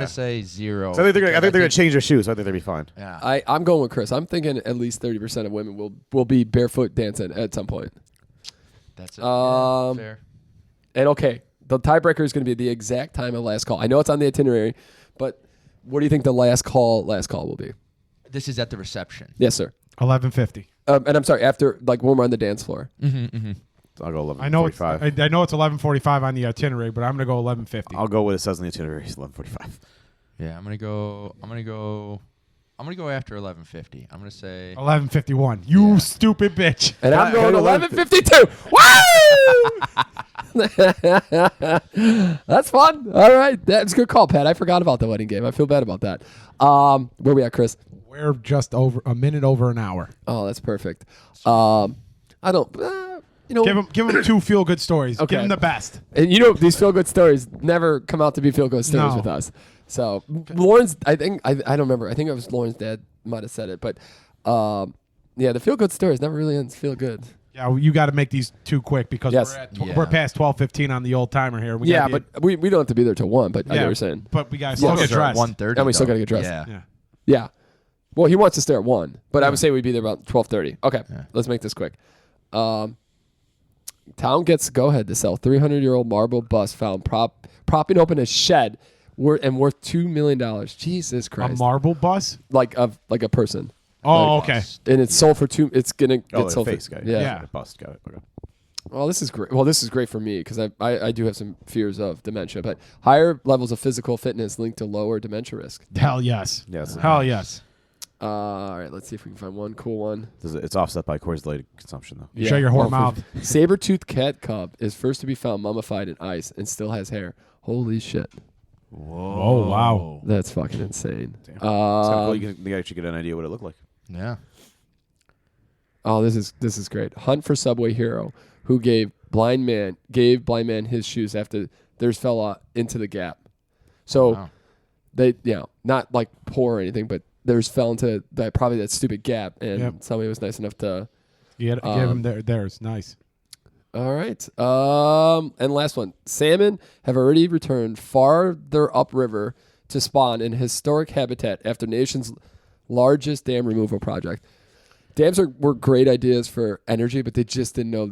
say 0. So I think they're gonna change their shoes. So I think they'll be fine. Yeah. I'm going with Chris. I'm thinking at least 30% of women will be barefoot dancing at some point. That's it. Fair. And okay, the tiebreaker is going to be the exact time of last call. I know it's on the itinerary, but what do you think the last call will be? This is at the reception. Yes, sir. 11:50. And I'm sorry, after like when we're on the dance floor. I'll go 11:45. I know it's 11:45 on the itinerary, but I'm gonna go 11:50. I'll go what it says on the itinerary. It's 11:45. Yeah, I'm gonna go after 11:50. I'm gonna say 11:51. You stupid bitch. And I'm going 11:52. Woo! That's fun. All right, that's a good call, Pat. I forgot about the wedding game. I feel bad about that. Where we at, Chris? We're just over a minute over an hour. Oh, that's perfect. I don't. Give them 2 feel good stories. Okay. Give them the best. And these feel good stories never come out to be feel good stories No. with us. So Lauren's, I don't remember. I think it was Lauren's dad might have said it, but the feel good stories never really ends feel good. Yeah, you got to make these 2 quick because Yes. we're past 12:15 on the old timer here. But we don't have to be there till 1. But I know what you're saying. But we got to still Yes. get dressed. 1:30. And we still gotta get dressed. Yeah. Yeah. Yeah. Well, he wants to stay at 1, but I would say we'd be there about 12:30. Okay, let's make this quick. Town gets go-ahead to sell 300-year-old marble bust found propping open a shed worth $2 million. Jesus A Christ! marble bus? like a person, Oh, okay. and it's sold for 2. It's gonna get Oh, the sold face for guy. yeah. The bust. Got it. Okay. Well, this is great. Well, this is great for me because I do have some fears of dementia, but higher levels of physical fitness linked to lower dementia risk. Hell yes. Yes. Hell yes. All right, let's see if we can find one cool one. It's offset by correlated consumption though. Shut your whore mouth. Saber-toothed cat cub is first to be found mummified in ice and still has hair. Holy shit. Whoa. Oh, wow. That's fucking insane. Damn. It's kind of cool. You can actually get an idea what it looked like. Yeah. Oh, this is great. Hunt for Subway hero who gave blind man his shoes after theirs fell into the gap. So Wow. they, not like poor or anything, but theirs fell into probably that stupid gap, and Yep. somebody was nice enough to. Give them theirs. Nice. All right. And last one. Salmon have already returned farther upriver to spawn in historic habitat after nation's largest dam removal project. Dams were great ideas for energy, but they just didn't know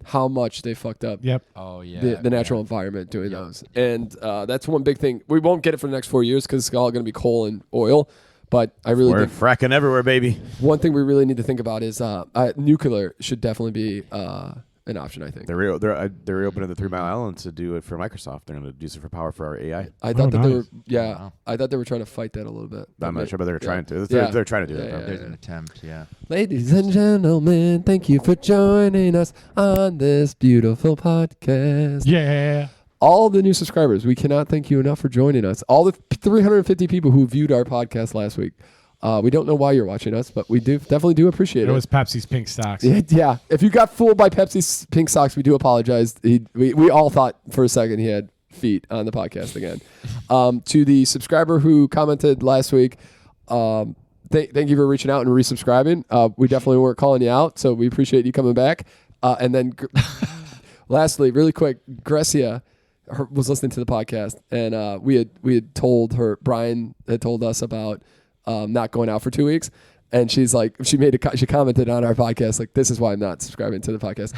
how much they fucked up Yep. Oh yeah. the natural environment doing those. And that's one big thing. We won't get it for the next 4 years because it's all going to be coal and oil. But I really We're think fracking everywhere, baby. one thing we really need to think about is nuclear should definitely be an option, I think. They're reopening the 3 Mile Island to do it for Microsoft. They're going to use it for power for our AI. I thought that they were, nice. Wow. I thought they were trying to fight that a little bit. I'm not sure, but they're trying to. Yeah. They're trying to do it. Yeah, There's an attempt. Yeah. Ladies and gentlemen, thank you for joining us on this beautiful podcast. Yeah. All the new subscribers, we cannot thank you enough for joining us. All the 350 people who viewed our podcast last week. We don't know why you're watching us, but we definitely do appreciate it. It was Pepsi's pink stocks. Yeah. If you got fooled by Pepsi's pink socks, we do apologize. We all thought for a second he had feet on the podcast again. To the subscriber who commented last week, thank you for reaching out and resubscribing. We definitely weren't calling you out, so we appreciate you coming back. And then lastly, really quick, Grecia was listening to the podcast, and we had told her, Brian had told us about not going out for 2 weeks. And she's like, she commented on our podcast, like, this is why I'm not subscribing to the podcast.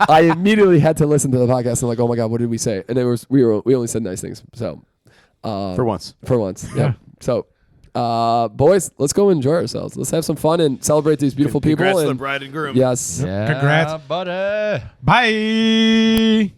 I immediately had to listen to the podcast and like, oh my God, what did we say? And we only said nice things. So, For once. Yeah. So, boys, let's go enjoy ourselves. Let's have some fun and celebrate these beautiful people. Congrats to the And bride and groom. yes. Yeah, Congrats. buddy. Bye.